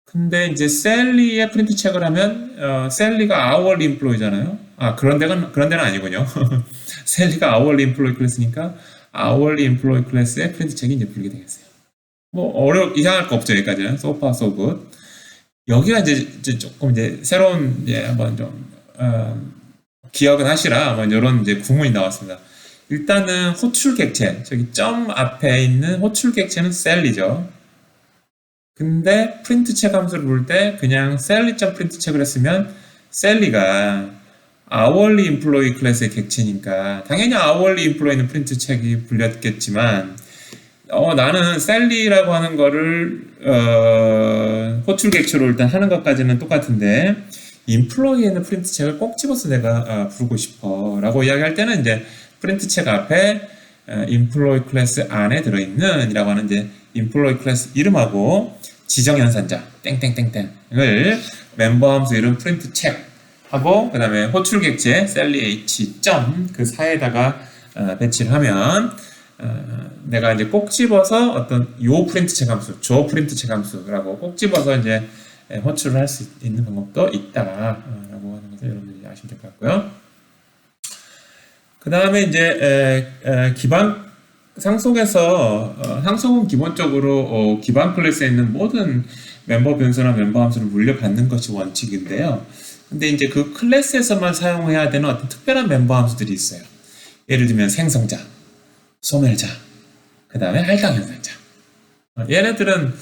근데 이제 셀리의 프린트 책을 하면 셀리가 hourly employee잖아요. 아 그런 데는 아니군요. 셀리가 hourly employee 클래스니까 hourly employee 클래스의 프린트 책이 이제 불리게 되겠어요. 뭐 이상할 거 없죠. 여기까지는 so far so good. 여기가 이제 조금 이제 새로운 이제 한번 좀 기억은 하시라 뭐 이런 이제 구문이 나왔습니다. 일단은 호출 객체 저기 점 앞에 있는 호출 객체는 셀리죠. 근데 프린트 책 함수를 부를 때 그냥 셀리.프린트 책을 했으면 셀리가 hourly employee 클래스의 객체니까 당연히 hourly employee는 프린트 책이 불렸겠지만 나는 셀리라고 하는 거를 호출 객체로 일단 하는 것까지는 똑같은데 employee에는 프린트 책을 꼭 집어서 내가 부르고 싶어 라고 이야기할 때는 이제 프린트 책 앞에 employee 클래스 안에 들어있는 이라고 하는 이제 employee 클래스 이름하고 지정 연산자 땡땡땡땡을 멤버 함수 이름 프린트 책 하고 그 다음에 호출 객체 셀리 h 그 사이에다가 배치를 하면 내가 이제 꼭 집어서 어떤 요 프린트 책 함수, 저 프린트 책 함수라고 꼭 집어서 이제 호출을 할 수 있는 방법도 있다라고 하는 것을 여러분들이 아시면 될 것 같고요. 그 다음에 이제 기반 상속에서 상속은 기본적으로 기반 클래스에 있는 모든 멤버 변수나 멤버 함수를 물려받는 것이 원칙인데요. 근데 이제 그 클래스에서만 사용해야 되는 어떤 특별한 멤버 함수들이 있어요. 예를 들면 생성자, 소멸자, 그 다음에 할당 연산자. 얘네들은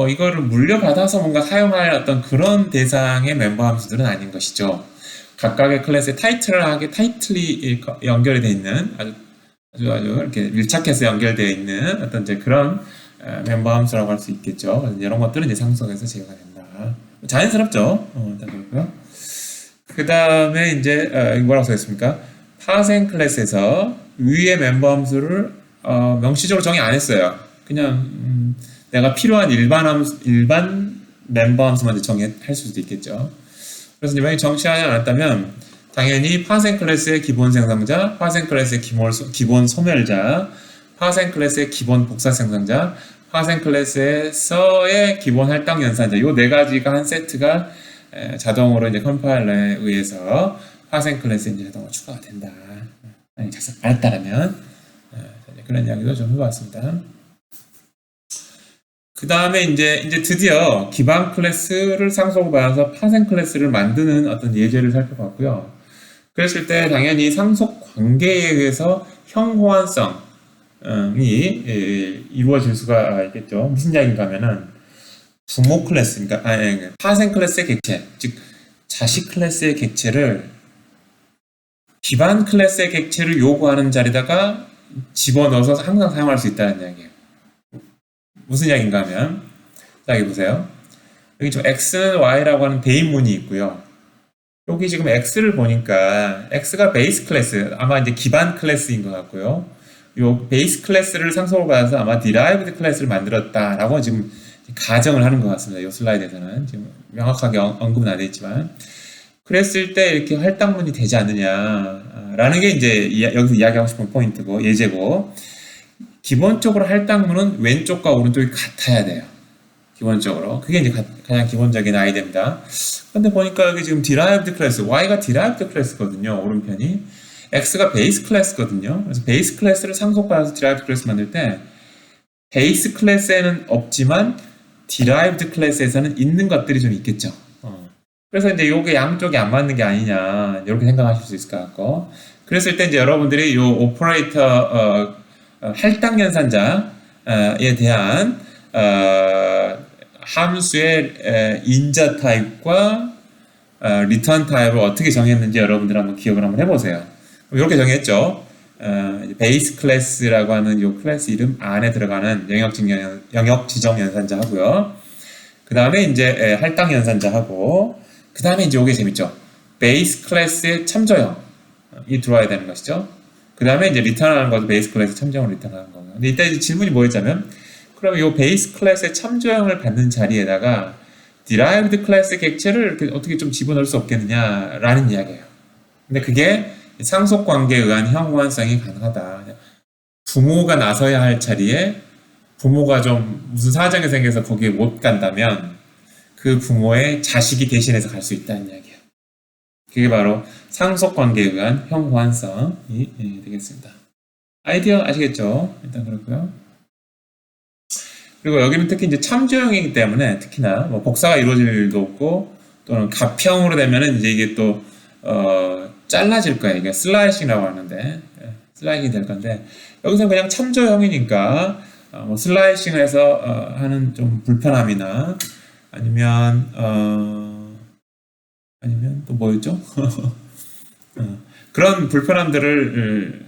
이거를 물려받아서 뭔가 사용할 어떤 그런 대상의 멤버 함수들은 아닌 것이죠. 각각의 클래스의 타이틀이 연결이 되어 있는 아주 이렇게 밀착해서 연결되어 있는 어떤 이제 그런 멤버 함수라고 할 수 있겠죠. 이런 것들은 이제 상속에서 제어가 된다. 자연스럽죠. 그 다음에 이제 뭐라고 써있습니까? 파생 클래스에서 위의 멤버 함수를 명시적으로 정의 안 했어요. 그냥 내가 필요한 일반 멤버 함수만 정의할 수도 있겠죠. 그래서 만약에 정시하지 않았다면 당연히 파생 클래스의 기본 생성자, 파생 클래스의 기본 소멸자, 파생 클래스의 기본 복사 생성자, 파생 클래스에서의 기본 할당 연산자 이 네 가지가 한 세트가 자동으로 이제 컴파일러에 의해서 파생 클래스에 이제 자동으로 추가가 된다. 작성 안 했다라면 그런 이야기도 좀 해봤습니다. 그 다음에 이제 드디어 기반 클래스를 상속을 받아서 파생 클래스를 만드는 어떤 예제를 살펴봤고요. 그랬을 때 당연히 상속 관계에 의해서 형호환성이 이루어질 수가 있겠죠. 무슨 이야기인가 하면은 부모 클래스, 그러니까 파생 클래스의 객체, 즉 자식 클래스의 객체를 기반 클래스의 객체를 요구하는 자리다가 집어넣어서 항상 사용할 수 있다는 이야기예요. 무슨 이야기인가 하면 자 여기 보세요. 여기 좀 x는 y라고 하는 대인문이 있고요. 여기 지금 x를 보니까 x가 베이스 클래스, 아마 이제 기반 클래스인 것 같고요. 요 베이스 클래스를 상속을 받아서 아마 derived 클래스를 만들었다라고 지금 가정을 하는 것 같습니다. 이 슬라이드에서는 지금 명확하게 언급은 안 했지만 그랬을 때 이렇게 할당문이 되지 않느냐라는 게 이제 여기서 이야기하고 싶은 포인트고 예제고 기본적으로 할당문은 왼쪽과 오른쪽이 같아야 돼요. 기본적으로 그게 이제 가장 기본적인 아이디어입니다. 근데 보니까 여기 지금 derived 클래스, y가 derived 클래스거든요. 오른편이 x가 베이스 클래스거든요. 그래서 베이스 클래스를 상속받아서 derived 클래스 만들 때 베이스 클래스에는 없지만 derived 클래스에서는 있는 것들이 좀 있겠죠. 그래서 이제 요게 양쪽이 안 맞는 게 아니냐 이렇게 생각하실 수 있을 것 같고 그랬을 때 이제 여러분들이 요 오퍼레이터 할당 연산자에 대한 함수의 인자 타입과 리턴 타입을 어떻게 정했는지 여러분들 한번 기억을 한번 해보세요. 이렇게 정했죠. 베이스 클래스라고 하는 이 클래스 이름 안에 들어가는 영역 지정 연산자 하고요. 그 다음에 이제 할당 연산자 하고 그 다음에 이제 이게 재밌죠. 베이스 클래스의 참조형이 들어와야 되는 것이죠. 그 다음에 이제 리턴하는 것도 베이스 클래스 참조형을 리턴하는 거고요. 근데 이때 이제 질문이 뭐였냐면 그러면 이 베이스 클래스의 참조형을 받는 자리에다가 derived 클래스 객체를 이렇게 어떻게 좀 집어넣을 수 없겠느냐라는 이야기예요. 근데 그게 상속 관계에 의한 형 호환성이 가능하다. 부모가 나서야 할 자리에 부모가 좀 무슨 사정이 생겨서 거기에 못 간다면 그 부모의 자식이 대신해서 갈 수 있다는 이야기예요. 그게 바로 상속 관계에 의한 형 호환성이 되겠습니다. 아이디어 아시겠죠? 일단 그렇고요. 그리고 여기는 특히 이제 참조형이기 때문에 특히나 뭐 복사가 이루어질 일도 없고 또는 갑형으로 되면은 이제 이게 또 잘라질 거예요. 이게 슬라이싱이라고 하는데 슬라이싱이 될 건데 여기서 그냥 참조형이니까 뭐 슬라이싱을 해서 하는 좀 불편함이나 아니면 또 뭐였죠? 그런 불편함들을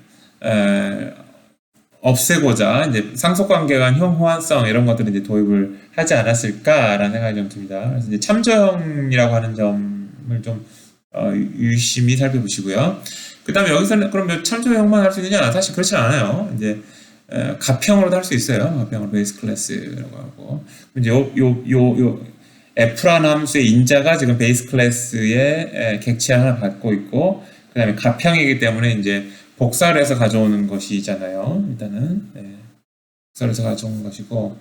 없애고자 이제 상속관계에 관한 형 호환성 이런 것들을 이제 도입을 하지 않았을까라는 생각이 좀 듭니다. 그래서 이제 참조형이라고 하는 점을 좀 유심히 살펴보시고요. 그 다음에 여기서는 그럼 참조형만 할 수 있느냐? 사실 그렇지 않아요. 이제 갑형으로도 할 수 있어요. 갑형으로 베이스 클래스라고 하고 이제 요 F라는 함수의 인자가 지금 베이스 클래스의 객체 하나 갖고 있고 그 다음에 갑형이기 때문에 이제 복사를 해서 가져오는 것이잖아요. 일단은 복사를 해서 가져오는 것이고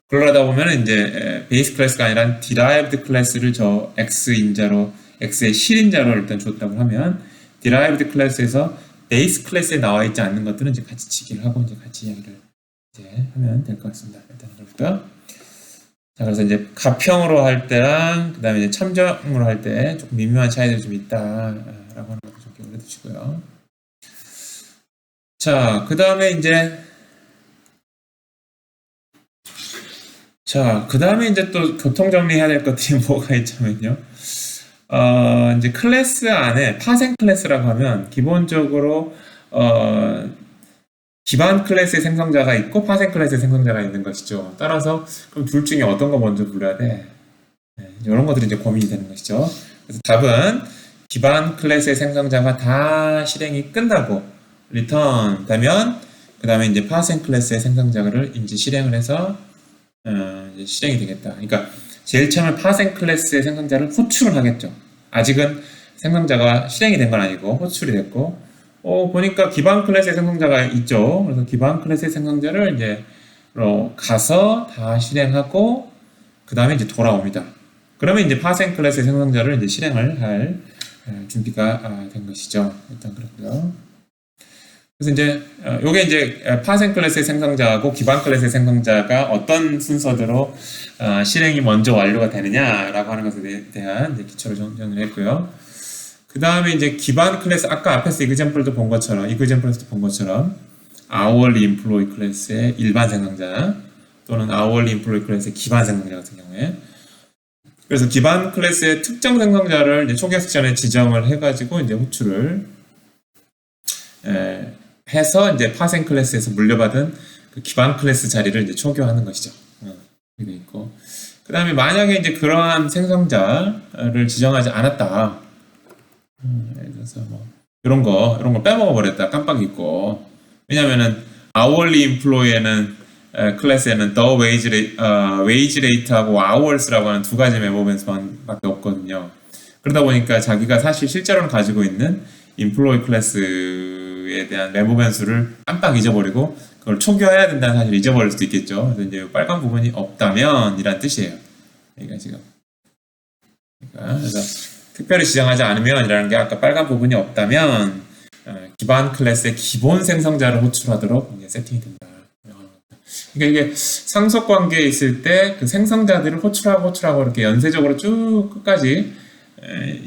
그러다 보면 이제 베이스 클래스가 아니라 derived 클래스를 저 x 인자로 x의 실인자로 일단 줬다고 하면 derived 클래스에서 베이스 클래스에 나와 있지 않는 것들은 이제 같이 치기를 하고 이제 같이 이야기를 이제 하면 될 것 같습니다. 일단 그럴까요? 자, 그래서 이제 갑형으로 할 때랑 그 다음에 이제 참조형으로 할 때 조금 미묘한 차이들이 좀 있다라고 하는 것도 좀 기억을 해두시고요. 자, 그 다음에 이제 또 교통정리해야 될 것들이 뭐가 있냐면요. 이제 클래스 안에 파생 클래스라고 하면 기본적으로 기반 클래스의 생성자가 있고 파생 클래스의 생성자가 있는 것이죠. 따라서 그럼 둘 중에 어떤 거 먼저 불러야 돼? 이런 것들이 이제 고민이 되는 것이죠. 그래서 답은 기반 클래스의 생성자가 다 실행이 끝나고 리턴 되면 그 다음에 이제 파생 클래스의 생성자를 이제 실행을 해서 이제 실행이 되겠다. 그러니까 제일 처음에 파생 클래스의 생성자를 호출을 하겠죠. 아직은 생성자가 실행이 된 건 아니고 호출이 됐고 보니까 기반 클래스의 생성자가 있죠. 그래서 기반 클래스의 생성자를 이제 가서 다 실행하고 그 다음에 이제 돌아옵니다. 그러면 이제 파생 클래스의 생성자를 이제 실행을 할 준비가 된 것이죠. 일단 그렇고요. 그래서 이제 요게 이제 파생 클래스의 생성자하고 기반 클래스의 생성자가 어떤 순서대로 실행이 먼저 완료가 되느냐라고 하는 것에 대한 이제 기초를 정리를 했고요. 그 다음에 이제 기반 클래스 아까 앞에서 이그젠플도 본 것처럼 hourly employee 클래스의 일반 생성자 또는 hourly employee 클래스의 기반 생성자 같은 경우에 그래서 기반 클래스의 특정 생성자를 이제 초기화 섹션에 지정을 해가지고 이제 호출을 해서 이제 파생 클래스에서 물려받은 그 기반 클래스 자리를 이제 초기화하는 것이죠. 이렇게 돼 있고 그 다음에 만약에 이제 그러한 생성자를 지정하지 않았다. 예를 들어서 뭐 이런 거 빼먹어 버렸다. 깜빡 잊고 왜냐면은 hourly employee에는 클래스에는 the wage rate하고 hours라고 하는 두 가지 메모벤스밖에 없거든요. 그러다 보니까 자기가 사실 실제로는 가지고 있는 employee 클래스에 대한 메모 변수를 깜빡 잊어버리고 그걸 초기화해야 된다는 사실을 잊어버릴 수도 있겠죠. 그래서 이제 빨간 부분이 없다면 이란 뜻이에요. 그러니까 지금 그래서 특별히 지정하지 않으면 이라는 게 아까 빨간 부분이 없다면 기반 클래스의 기본 생성자를 호출하도록 이제 세팅이 된다. 그러니까 이게 상속 관계에 있을 때 그 생성자들을 호출하고 이렇게 연쇄적으로 쭉 끝까지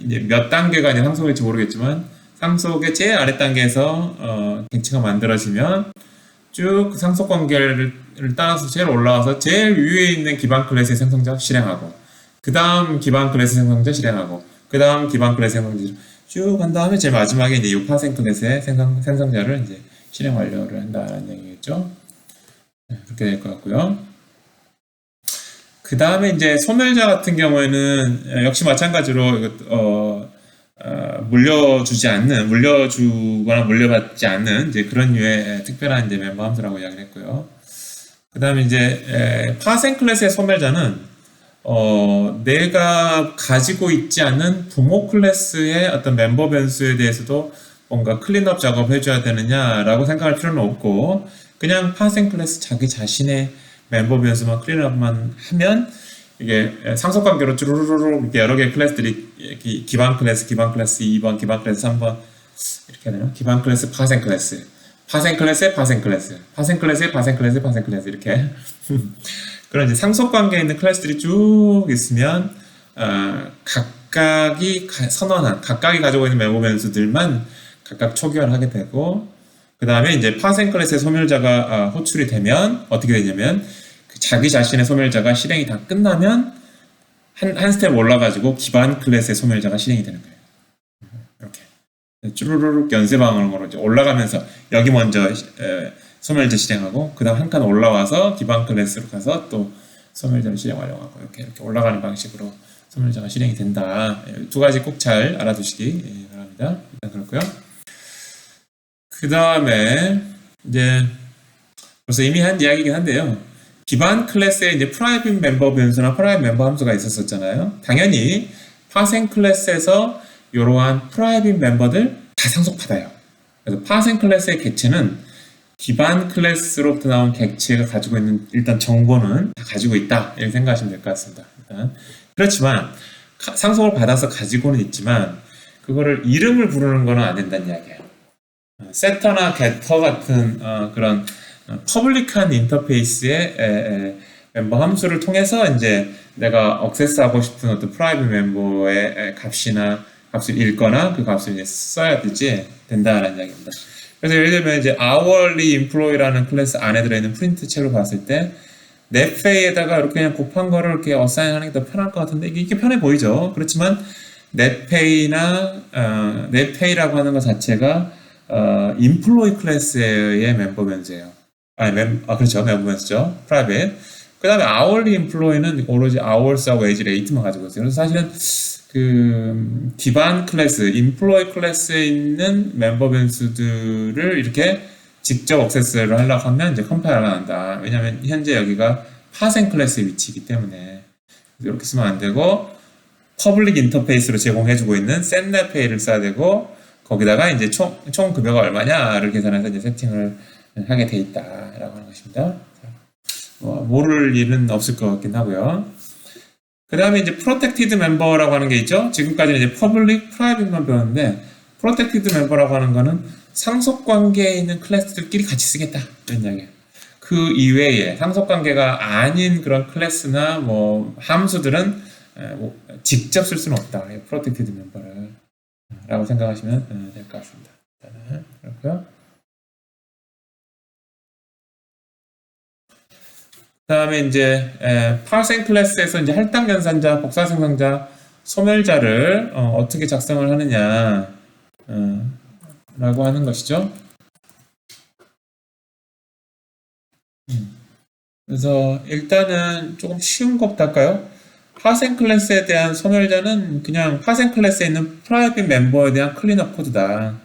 이제 몇 단계가 이제 상속일지 모르겠지만 상속의 제일 아래 단계에서 객체가 만들어지면 쭉 그 상속 관계를 따라서 제일 올라와서 제일 위에 있는 기반 클래스의 생성자 실행하고 그 다음 기반 클래스 생성자 실행하고 그 다음 기반 클래스 생성자 쭉 한 다음에 제일 마지막에 이제 6파생 클래스의 생성자를 이제 실행 완료를 한다는 얘기겠죠. 그렇게 될 것 같고요. 그 다음에 이제 소멸자 같은 경우에는 역시 마찬가지로 물려주거나 물려받지 않는 이제 그런 류의 특별한 이제 멤버 함수라고 이야기를 했고요. 그 다음에 이제 파생 클래스의 소멸자는 내가 가지고 있지 않은 부모 클래스의 어떤 멤버 변수에 대해서도 뭔가 클린업 작업을 해줘야 되느냐라고 생각할 필요는 없고, 그냥 파생 클래스 자기 자신의 멤버 변수만 클린업만 하면 이게 상속관계로 쭈루루루 이렇게 여러 개의 클래스들이 기반 클래스 2번, 기반 클래스 3번 이렇게 되나? 기반 클래스, 파생 클래스, 파생 클래스의 파생 클래스, 파생 클래스의 파생 클래스, 파생 클래스 이렇게 그런 이제 상속관계에 있는 클래스들이 쭉 있으면 각각이 선언한 각각이 가지고 있는 멤버 변수들만 각각 초기화하게 되고, 그 다음에 이제 파생 클래스의 소멸자가 호출이 되면 어떻게 되냐면 자기 자신의 소멸자가 실행이 다 끝나면 한 스텝 올라가지고 기반 클래스의 소멸자가 실행이 되는 거예요. 이렇게 쭈루루룩 연쇄방으로 이제 올라가면서 여기 먼저 소멸자 실행하고, 그 다음 한 칸 올라와서 기반 클래스로 가서 또 소멸자를 실행 완료하고 이렇게 올라가는 방식으로 소멸자가 실행이 된다. 두 가지 꼭 잘 알아두시기 바랍니다. 일단 그렇고요. 그 다음에 이제 벌써 이미 한 이야기이긴 한데요. 기반 클래스에 이제 프라이빗 멤버 변수나 프라이빗 멤버 함수가 있었잖아요. 당연히 파생 클래스에서 이러한 프라이빗 멤버들 다 상속받아요. 그래서 파생 클래스의 객체는 기반 클래스로부터 나온 객체가 가지고 있는 일단 정보는 다 가지고 있다, 이렇게 생각하시면 될 것 같습니다. 일단 그렇지만 상속을 받아서 가지고는 있지만 그거를 이름을 부르는 거는 안 된다는 이야기예요. 세터나 게터 같은 그런 퍼블릭한 인터페이스의 멤버 함수를 통해서 이제 내가 액세스하고 싶은 어떤 프라이빗 멤버의 값을 읽거나 그 값을 이제 써야 된다라는 이야기입니다. 그래서 예를 들면 이제 hourly employee라는 클래스 안에 들어있는 프린트 책을 봤을 때 netpay에다가 이렇게 그냥 곱한 거를 이렇게 어사인하는 게 더 편할 것 같은데 이게 편해 보이죠. 그렇지만 netpay라고 하는 것 자체가 employee 클래스의 멤버 변수예요. 그렇죠. 멤버 변수죠. private. 그 다음에 hourly employee는 오로지 hours하고 wage rate만 가지고 있어요. 그래서 사실은 그 기반 클래스, employee 클래스에 있는 멤버 변수들을 이렇게 직접 액세스를 하려고 하면 이제 컴파일러가 난다. 왜냐면 현재 여기가 파생 클래스의 위치이기 때문에 이렇게 쓰면 안 되고 퍼블릭 인터페이스로 제공해주고 있는 setNetPay를 써야 되고, 거기다가 이제 총 급여가 얼마냐를 계산해서 이제 세팅을 하게 돼 있다라고 하는 것입니다. 모를 일은 없을 것 같긴 하고요. 그 다음에 이제 프로텍티드 멤버라고 하는 게 있죠. 지금까지는 이제 퍼블릭, 프라이빗만 배웠는데 프로텍티드 멤버라고 하는 거는 상속관계에 있는 클래스들끼리 같이 쓰겠다, 이런 이야기예요. 그 이외에 상속관계가 아닌 그런 클래스나 뭐 함수들은 직접 쓸 수는 없다. 프로텍티드 멤버를 라고 생각하시면 될 것 같습니다. 그렇고요. 그 다음에 이제 파생 클래스에서 이제 할당 연산자, 복사 생성자, 소멸자를 어떻게 작성을 하느냐 라고 하는 것이죠. 그래서 일단은 조금 쉬운 것부터 할까요? 파생 클래스에 대한 소멸자는 그냥 파생 클래스에 있는 프라이빗 멤버에 대한 클린업 코드다.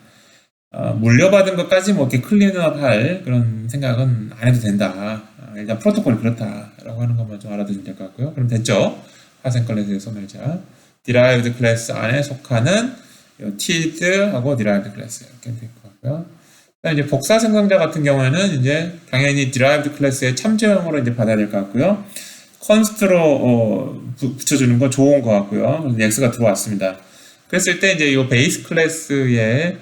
물려받은 것까지 뭐 이렇게 클린업 할 그런 생각은 안 해도 된다. 일단 프로토콜이 그렇다라고 하는 것만 좀 알아두시면 될 것 같고요. 그럼 됐죠? 파생 클래스의 소멸자. derived 클래스 안에 속하는 ted하고 derived 클래스 이렇게 될 것 같고요. 이제 복사 생성자 같은 경우에는 이제 당연히 derived 클래스의 참조형으로 이제 받아야 될 것 같고요. 컨스트로 붙여주는 건 좋은 것 같고요. x가 들어왔습니다. 그랬을 때 이제 이 베이스 클래스의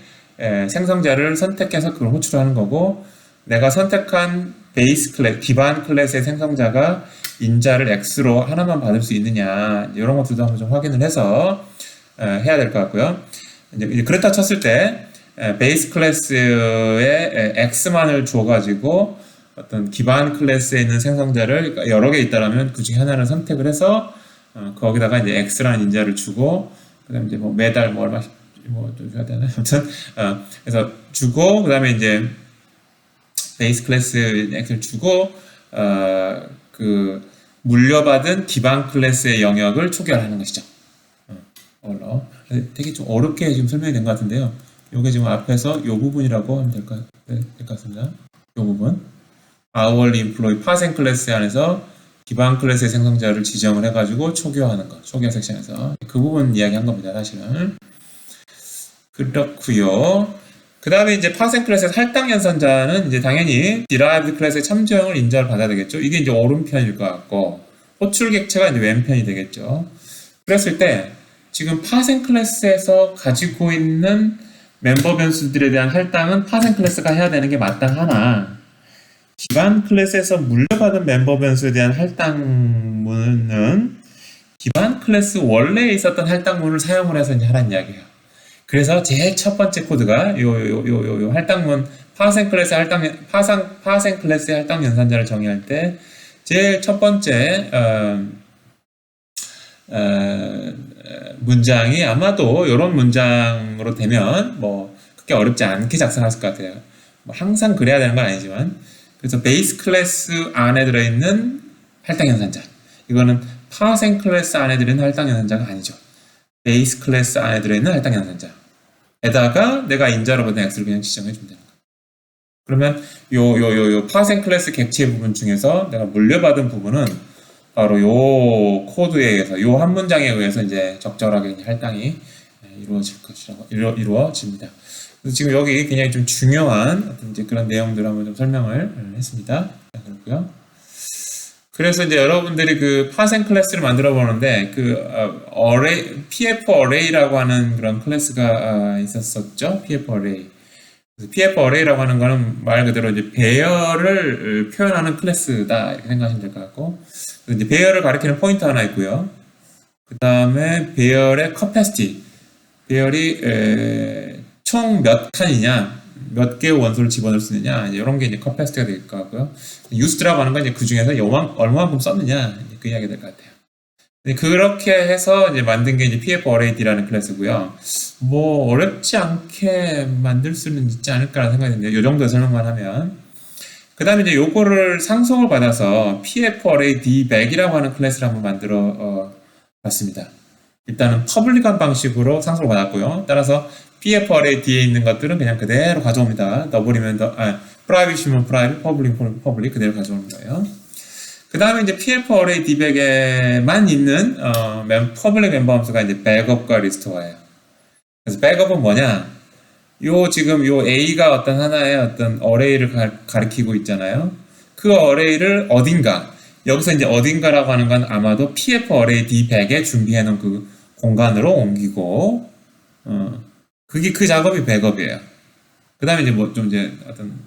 생성자를 선택해서 그걸 호출하는 거고, 내가 선택한 베이스 클래스, 기반 클래스의 생성자가 인자를 x로 하나만 받을 수 있느냐, 이런 것들도 한번 좀 확인을 해서 해야 될 것 같고요. 이제 그렇다 쳤을 때 베이스 클래스에 x만을 줘가지고 어떤 기반 클래스에 있는 생성자를 여러 개 있다라면 그 중에 하나를 선택을 해서 거기다가 이제 x라는 인자를 주고, 그다음에 이제 뭐 매달 뭐 얼마씩 좀 줘야 되나? 아무튼 그래서 주고, 그다음에 이제 베이스 클래스 x를 주고 그 물려받은 기반 클래스의 영역을 초기화하는 것이죠. 되게 좀 어렵게 지금 설명이 된 것 같은데요. 요게 지금 앞에서 요 부분이라고 하면 될 것 같습니다. 요 부분. hourly employee 파생 클래스 안에서 기반 클래스의 생성자를 지정을 해가지고 초기화하는 거, 초기화 섹션에서 그 부분 이야기한 겁니다, 사실은. 그렇고요. 그 다음에 이제 파생 클래스의 할당 연산자는 이제 당연히 derived 클래스의 참조형을 인정을 받아야 되겠죠. 이게 이제 오른편일 것 같고 호출 객체가 이제 왼편이 되겠죠. 그랬을 때 지금 파생 클래스에서 가지고 있는 멤버 변수들에 대한 할당은 파생 클래스가 해야 되는 게 마땅하나 기반 클래스에서 물려받은 멤버 변수에 대한 할당문은 기반 클래스 원래에 있었던 할당문을 사용을 해서 이제 하라는 이야기예요. 그래서 제일 첫 번째 코드가 요 할당문 파생 클래스 파생 클래스의 할당 연산자를 정의할 때 제일 첫 번째 문장이 아마도 이런 문장으로 되면 뭐 그렇게 어렵지 않게 작성했을 것 같아요. 뭐 항상 그래야 되는 건 아니지만 그래서 베이스 클래스 안에 들어있는 할당 연산자 이거는 파생 클래스 안에 들어있는 할당 연산자가 아니죠. 베이스 클래스 안에 들어있는 할당 연산자 에다가 내가 인자로 받은 x를 그냥 지정해 주면 되는 거예요. 그러면 요 파생 클래스 객체 부분 중에서 내가 물려받은 부분은 바로 요 코드에 의해서 요 한 문장에 의해서 이제 적절하게 이제 할당이 이루어집니다. 그래서 지금 여기 굉장히 좀 중요한 이제 그런 내용들을 한번 좀 설명을 했습니다. 그렇고요. 그래서 이제 여러분들이 그 파생 클래스를 만들어 보는데 그 array, pf array라고 하는 그런 클래스가 있었었죠. pf array. pf array라고 하는 거는 말 그대로 이제 배열을 표현하는 클래스다 이렇게 생각하시면 될 것 같고, 이제 배열을 가리키는 포인터 하나 있고요. 그 다음에 배열의 capacity, 배열이 총 몇 칸이냐, 몇 개의 원소를 집어넣을 수 있느냐, 이런 게 이제 capacity가 될 것 같고요. used라고 하는 건 이제 그 중에서 얼마만큼 썼느냐, 그 이야기가 될 것 같아요. 그렇게 해서 이제 만든 게 이제 pf arrayd라는 클래스고요. 뭐 어렵지 않게 만들 수는 있지 않을까라는 생각이 드는데, 이 정도 설명만 하면. 그 다음에 이제 요거를 상속을 받아서 pf array dback이라고 하는 클래스를 한번 만들어 봤습니다. 일단은 퍼블릭한 방식으로 상속을 받았고요. 따라서 pf array D에 있는 것들은 그냥 그대로 가져옵니다. 더블이면 프라이빗이면 프라이빗, 퍼블릭 퍼블릭 그대로 가져오는 거예요. 그 다음에 이제 pf array dback에만 있는 퍼블릭 멤버 함수가 이제 백업과 리스토어예요. 그래서 백업은 뭐냐? 지금 A가 어떤 하나의 어떤 array를 가리키고 있잖아요. 그 array를 어딘가, 여기서 이제 어딘가라고 하는 건 아마도 pf array dback에 준비해 놓은 그 공간으로 옮기고, 그 작업이 백업이에요. 그 다음에 이제 뭐 좀 이제 어떤,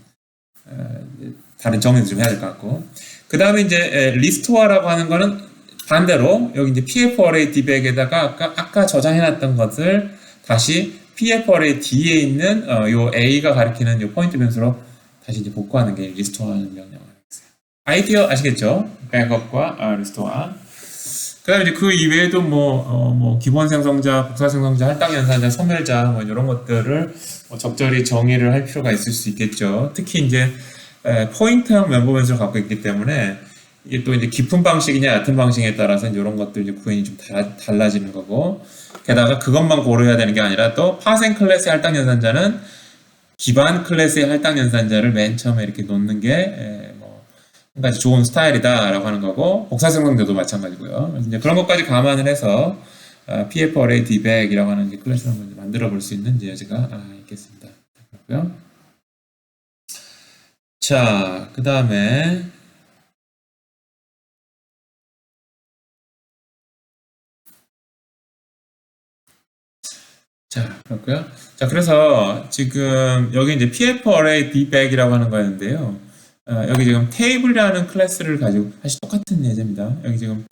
다른 정리도 좀 해야 될 것 같고. 그 다음에 이제 리스토어라고 하는 거는 반대로 여기 이제 pf array dback에다가 아까 저장해놨던 것을 다시 pf array D에 있는 요 A가 가리키는 요 포인트 변수로 다시 이제 복구하는 게 리스토어하는 명령을 하겠어요. 아이디어 아시겠죠? 백업과 리스토어. 그 다음에 이제 그 이외에도 뭐 기본 생성자, 복사 생성자, 할당 연산자, 소멸자 뭐 이런 것들을 적절히 정의를 할 필요가 있을 수 있겠죠. 특히 이제 포인트형 멤버 변수를 갖고 있기 때문에 이게 또 이제 깊은 방식이냐 얕은 방식에 따라서 이제 이런 것들 이제 구현이 좀 달라지는 거고, 게다가 그것만 고려해야 되는 게 아니라 또 파생 클래스의 할당 연산자는 기반 클래스의 할당 연산자를 맨 처음에 이렇게 놓는 게 한 가지 좋은 스타일이다라고 하는 거고, 복사 생성자도 마찬가지고요. 이제 그런 것까지 감안을 해서 pf array dback이라고 하는 이제 클래스를 한번 만들어 볼 수 있는 여지가 있겠습니다. 그렇고요. 자, 그 다음에 그렇고요. 자, 그래서 지금 여기 이제 pf array dback이라고 하는 거였는데요. 여기 지금 테이블이라는 클래스를 가지고 사실 똑같은 예제입니다. 여기 지금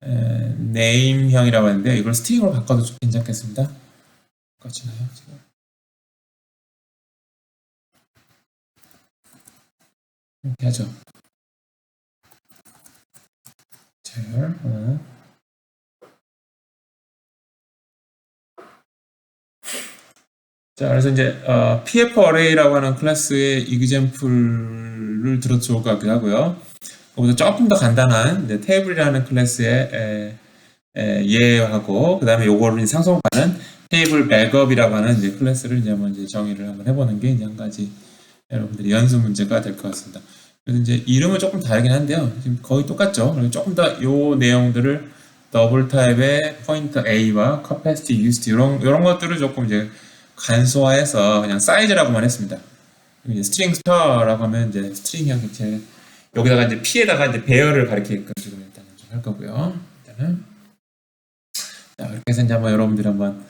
name형이라고 하는데 이걸 스트링으로 바꿔도 좀 괜찮겠습니다. 바꿔지나요 지금? 이렇게 하죠. 자, 그래서 이제 pf array라고 하는 클래스의 example를 들어도 좋을 것 같기도 하고요. 그보다 조금 더 간단한 이제 테이블이라는 클래스의 예하고, 그 다음에 요거를 상속하는 테이블 백업이라고 하는 이제 클래스를 이제 한번 이제 정의를 한번 해보는 게 이제 한 가지 여러분들이 연습 문제가 될 것 같습니다. 그래서 이제 이름은 조금 다르긴 한데요. 지금 거의 똑같죠. 그리고 조금 더 요 내용들을 더블 타입의 포인터 A와 capacity used 이런 것들을 조금 이제 간소화해서 그냥 사이즈라고만 했습니다. 이제 스트링 스타라고 하면 이제 스트링형 객체 여기다가 이제 P에다가 이제 배열을 가리키게끔 지금 일단은 좀 할 거고요. 일단은 자, 이렇게 해서 이제 한번 여러분들이 한번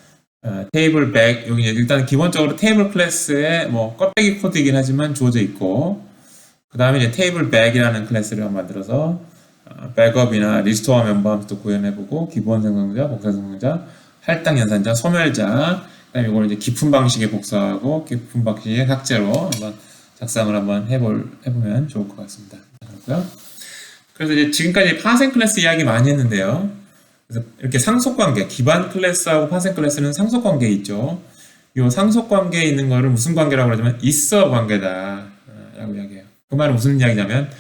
테이블 백 여기 일단 기본적으로 테이블 클래스에 뭐 껍데기 코드이긴 하지만 주어져 있고 그 다음에 이제 테이블 백이라는 클래스를 만들어서 백업이나 리스토어 멤버함수 도 구현해보고 기본 생성자, 복사 생성자, 할당 연산자, 소멸자 그다음에 이걸 이제 깊은 방식에 복사하고 깊은 방식의 삭제로 한번 작성을 한번 해보면 좋을 것 같습니다. 그렇고요. 그래서 이제 지금까지 파생 클래스 이야기 많이 했는데요. 그래서 이렇게 상속 관계, 기반 클래스하고 파생 클래스는 상속 관계에 있죠. 이 상속 관계에 있는 거를 무슨 관계라고 그러냐면 있어 관계다 라고 이야기해요. 그 말은 무슨 이야기냐면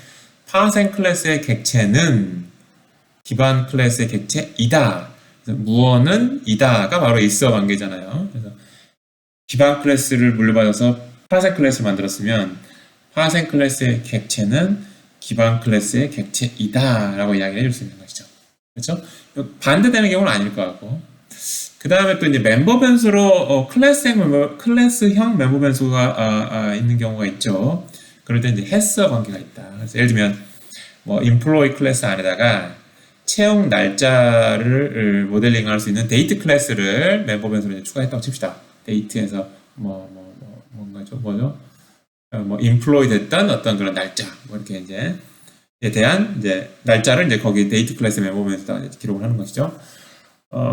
파생 클래스의 객체는 기반 클래스의 객체이다. 무어는 이다가 바로 있어 관계잖아요. 그래서 기반 클래스를 물려받아서 파생 클래스를 만들었으면 파생 클래스의 객체는 기반 클래스의 객체이다 라고 이야기를 해줄 수 있는 것이죠. 그렇죠? 반대되는 경우는 아닐 것 같고 그 다음에 또 이제 멤버 변수로 클래스형 멤버 변수가 있는 경우가 있죠. 그럴 때 이제 해서 관계가 있다. 그래서 예를 들면 뭐 employee 클래스 안에다가 채용 날짜를 모델링할 수 있는 데이트 클래스를 멤버 변수로 이제 추가했다고 칩시다. 데이트에서 뭔가죠? 뭐죠? 뭐 employee 됐던 어떤 그런 날짜 뭐 이렇게 이제에 대한 이제 날짜를 이제 거기 데이트 클래스 멤버 변수에다가 기록을 하는 것이죠.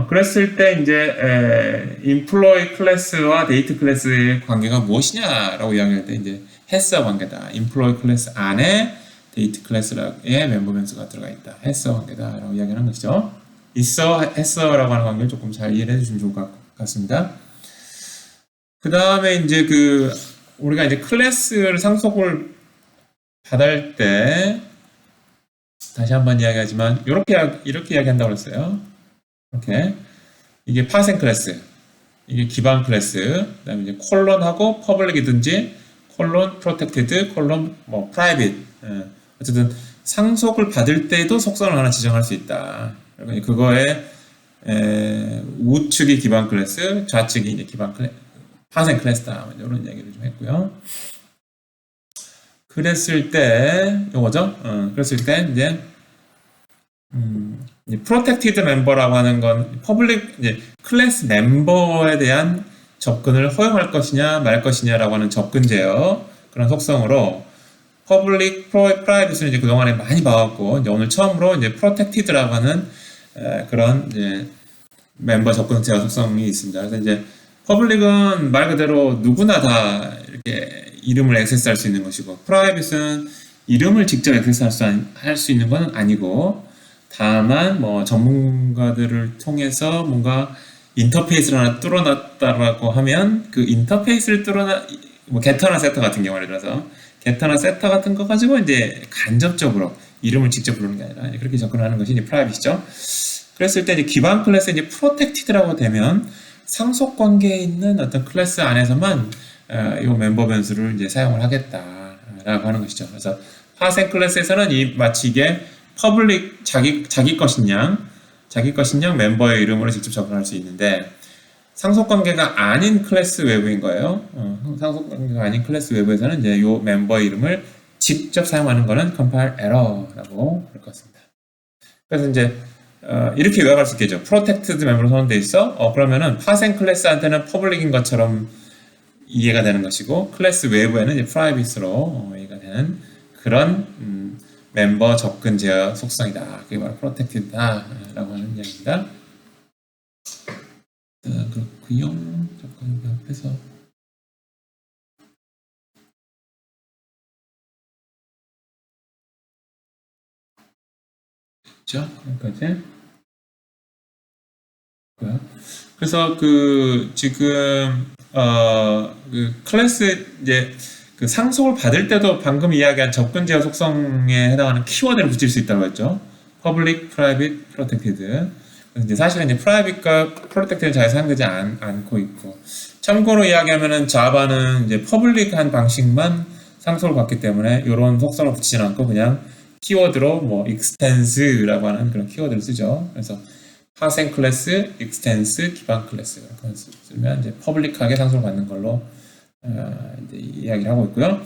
그랬을 때 이제 employee 클래스와 데이트 클래스의 관계가 무엇이냐라고 이야기할 때 이제 해서 관계다. employee 클래스 안에 데이트 클래스의 멤버 변수가 들어가 있다. 해서 관계다라고 이야기하는 것이죠. 있어, 했어라고 하는 관계를 조금 잘 이해를 해주시면 좋을 것 같습니다. 그 다음에 이제 우리가 이제 클래스를 상속을 받을 때 다시 한번 이야기하지만 이렇게 이야기한다고 했어요. 이렇게 이게 파생 클래스, 이게 기반 클래스, 그다음에 이제 콜론하고 퍼블릭이든지 콜론 프로텍티드, 콜론 뭐 프라이빗 어쨌든 상속을 받을 때도 속성을 하나 지정할 수 있다. 그거에 우측이 기반 클래스, 좌측이 이제 기반 클래스, 파생 클래스다. 이런 이야기를 좀 했고요. 그랬을 때 요거죠. 그랬을 때 이제 프로텍티드 멤버라고 하는 건 퍼블릭 이제 클래스 멤버에 대한 접근을 허용할 것이냐 말 것이냐라고 하는 접근 제어 그런 속성으로 퍼블릭 프라이빗은 이제 그동안에 많이 봐왔고 이제 오늘 처음으로 이제 프로텍티드라고 하는 그런 이제 멤버 접근 제어 속성이 있습니다. 그래서 이제 퍼블릭은 말 그대로 누구나 다 이렇게 이름을 액세스할 수 있는 것이고 프라이빗은 이름을 직접 액세스할 수 있는 건 아니고 다만 뭐 전문가들을 통해서 뭔가 인터페이스를 하나 뚫어놨다라고 하면 그 인터페이스를 뭐 게터나 세터 같은 경우를 들어서 게터나 세터 같은 거 가지고 이제 간접적으로 이름을 직접 부르는 게 아니라 그렇게 접근하는 것이 이제 프라이빗이죠. 그랬을 때 이제 기반 클래스 이제 프로텍티드라고 되면 상속 관계에 있는 어떤 클래스 안에서만 이 멤버 변수를 이제 사용을 하겠다라고 하는 것이죠. 그래서 파생 클래스에서는 마치 이게 퍼블릭 자기 것인 양 멤버의 이름으로 직접 접근할 수 있는데 상속 관계가 아닌 클래스 외부인 거예요. 상속 관계가 아닌 클래스 외부에서는 이제 이 멤버의 이름을 직접 사용하는 거는 compile error라고 할 것 같습니다. 그래서 이제 이렇게 요약할 수 있겠죠. protected 멤버로 선언돼 있어. 그러면은 파생 클래스한테는 퍼블릭인 것처럼 이해가 되는 것이고 클래스 외부에는 이제 private로 이해가 되는 그런 멤버 접근 제어 속성이다. 그게 바로 protected다라고 하는 이야기입니다. 그렇고요. 잠깐 옆에서 그렇죠? 여기까지. 그래서 지금 클래스 이제 상속을 받을 때도 방금 이야기한 접근 제어 속성에 해당하는 키워드를 붙일 수 있다고 했죠. Public, Private, Protected. 근데 사실은 이제 Private과 Protected는 잘 사용되지 않고 있고. 참고로 이야기하면은 자바는 이제 Public한 방식만 상속을 받기 때문에 이런 속성을 붙이지 않고 그냥 키워드로 뭐 extense라고 하는 그런 키워드를 쓰죠. 그래서 파생 클래스, extense, 기반 클래스 이렇게 쓰면 이제 퍼블릭하게 상속을 받는 걸로 이제 이야기를 하고 있고요.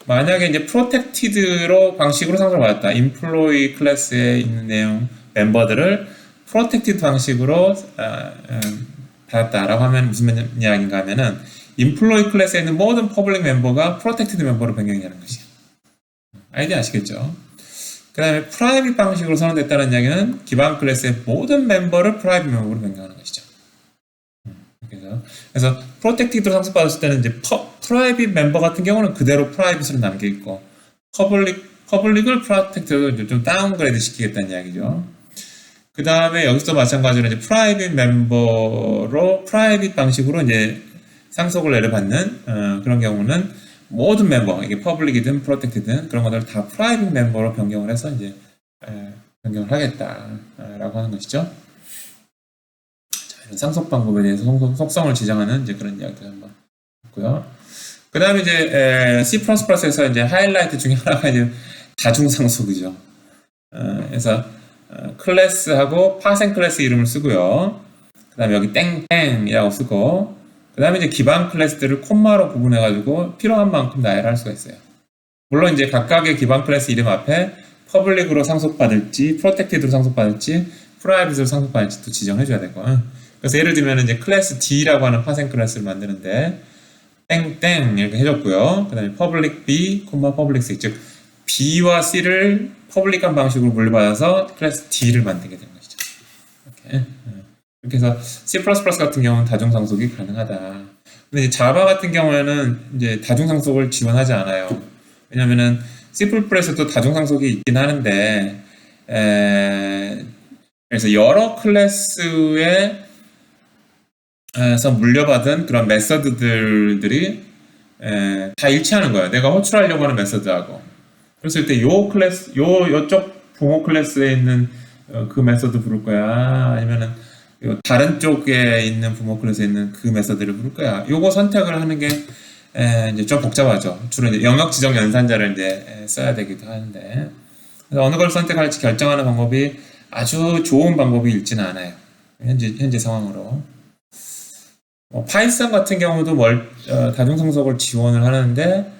만약에 이제 protected로 방식으로 상속을 받았다. employee 클래스에 있는 내용 멤버들을 protected 방식으로 받았다라고 하면 무슨 이야기인가 하면은 employee 클래스에 있는 모든 퍼블릭 멤버가 protected 멤버로 변경되는 것이에요. 아이디어 아시겠죠? 그 다음에 프라이빗 방식으로 선언됐다는 이야기는 기반 클래스의 모든 멤버를 프라이빗 멤버로 변경하는 것이죠. 그래서 프로텍티드로 상속받았을 때는 이제 프라이빗 멤버 같은 경우는 그대로 프라이빗으로 남겨있고 퍼블릭을 프로텍티드로 좀 다운그레이드 시키겠다는 이야기죠. 그 다음에 여기서 마찬가지로 이제 프라이빗 멤버로 프라이빗 방식으로 이제 상속을 내려받는 그런 경우는 모든 멤버, 이게 퍼블릭이든 프로텍티든 그런 것들을 다 프라이빗 멤버로 변경을 해서 이제 변경을 하겠다라고 하는 것이죠. 상속 방법에 대해서 속성을 지정하는 이제 그런 이야기들 한번 했고요. 그 다음에 이제 C++에서 이제 하이라이트 중에 하나가 이제 다중상속이죠. 그래서 클래스하고 파생 클래스 이름을 쓰고요. 그 다음에 여기 땡땡이라고 쓰고, 그 다음에 이제 기반 클래스들을 콤마로 구분해가지고 필요한 만큼 나열할 수가 있어요. 물론 이제 각각의 기반 클래스 이름 앞에 퍼블릭으로 상속받을지, 프로텍티드로 상속받을지, 프라이빗으로 상속받을지도 지정해줘야 되고. 그래서 예를 들면 이제 클래스 D라고 하는 파생 클래스를 만드는데 땡땡 이렇게 해줬고요. 그 다음에 public B, public C, 즉 B와 C를 퍼블릭한 방식으로 분류받아서 클래스 D를 만들게 되는 것이죠. 이렇게 해서 C++ 같은 경우는 다중상속이 가능하다. 근데 이제 자바 같은 경우에는 이제 다중상속을 지원하지 않아요. 왜냐면은 C++에서도 다중상속이 있긴 하는데 그래서 여러 클래스에 에서 물려받은 그런 메서드들이 다 일치하는 거예요. 내가 호출하려고 하는 메서드하고. 그랬을 때 요쪽 부모 클래스에 있는 그 메서드 부를 거야. 아니면은 다른 쪽에 있는 부모 클래스에 있는 그 메서드를 부를 거야. 요거 선택을 하는 게 이제 좀 복잡하죠. 주로 이제 영역 지정 연산자를 이제 써야 되기도 하는데. 그래서 어느 걸 선택할지 결정하는 방법이 아주 좋은 방법이 있지는 않아요. 현재 상황으로. 파이썬 같은 경우도 다중상속을 지원을 하는데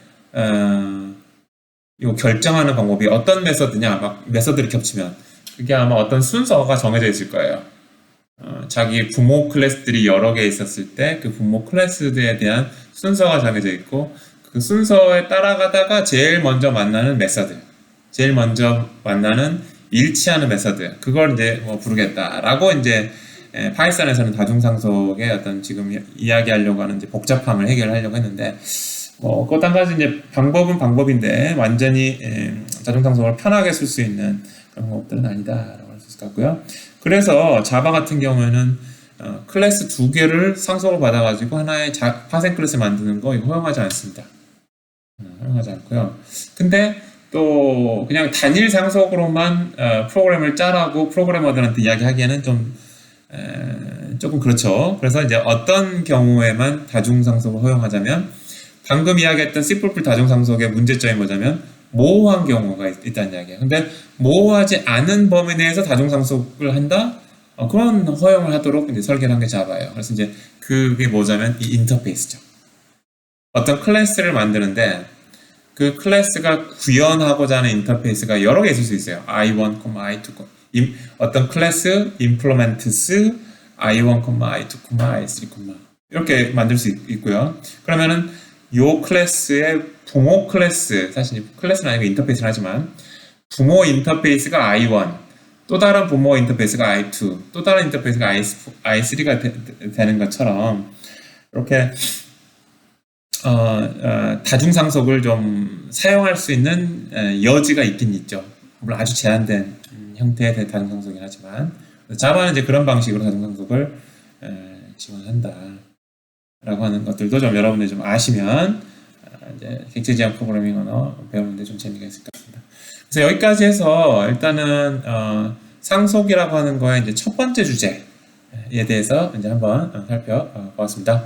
이거 결정하는 방법이 어떤 메서드냐, 막 메서드를 겹치면 그게 아마 어떤 순서가 정해져 있을 거예요. 자기 부모 클래스들이 여러 개 있었을 때 그 부모 클래스들에 대한 순서가 정해져 있고 그 순서에 따라가다가 제일 먼저 만나는 메서드, 제일 먼저 만나는 일치하는 메서드, 그걸 이제 부르겠다라고 이제 파이썬에서는 다중상속의 어떤 지금 이야기하려고 하는 이제 복잡함을 해결하려고 했는데, 그것 한 가지 이제 방법은 방법인데, 완전히 다중상속을 편하게 쓸 수 있는 그런 방법들은 아니다라고 할 수 있을 것 같고요. 그래서 자바 같은 경우에는 클래스 2개를 상속을 받아가지고 하나의 파생 클래스 만드는 거 이거 허용하지 않습니다. 허용하지 않고요. 근데 또 그냥 단일 상속으로만 프로그램을 짜라고 프로그래머들한테 이야기하기에는 조금 그렇죠. 그래서 이제 어떤 경우에만 다중상속을 허용하자면 방금 이야기했던 C++ 다중상속의 문제점이 뭐냐면 모호한 경우가 있다는 이야기예요. 근데 모호하지 않은 범위 내에서 다중상속을 한다? 그런 허용을 하도록 이제 설계를 한 게 자바예요. 그래서 이제 그게 뭐냐면 이 인터페이스죠. 어떤 클래스를 만드는데 그 클래스가 구현하고자 하는 인터페이스가 여러 개 있을 수 있어요. I1, I2, 어떤 클래스 implements I1, I2, I3, 이렇게 만들 수 있고요. 그러면은 요 클래스의 부모 클래스, 사실 클래스는 아니고 인터페이스는 하지만 부모 인터페이스가 I1, 또 다른 부모 인터페이스가 I2, 또 다른 인터페이스가 I3가 되는 것처럼 이렇게 다중상속을 좀 사용할 수 있는 여지가 있긴 있죠. 물론 아주 제한된 형태의 다중상속이긴 하지만 자바는 이제 그런 방식으로 다중상속을 지원한다 라고 하는 것들도 좀 여러분들이 좀 아시면 이제 객체 지향 프로그래밍 언어 배우는데 좀 재미가 있을 것 같습니다. 그래서 여기까지 해서 일단은 상속이라고 하는 거의 이제 첫 번째 주제에 대해서 이제 한번 살펴보았습니다.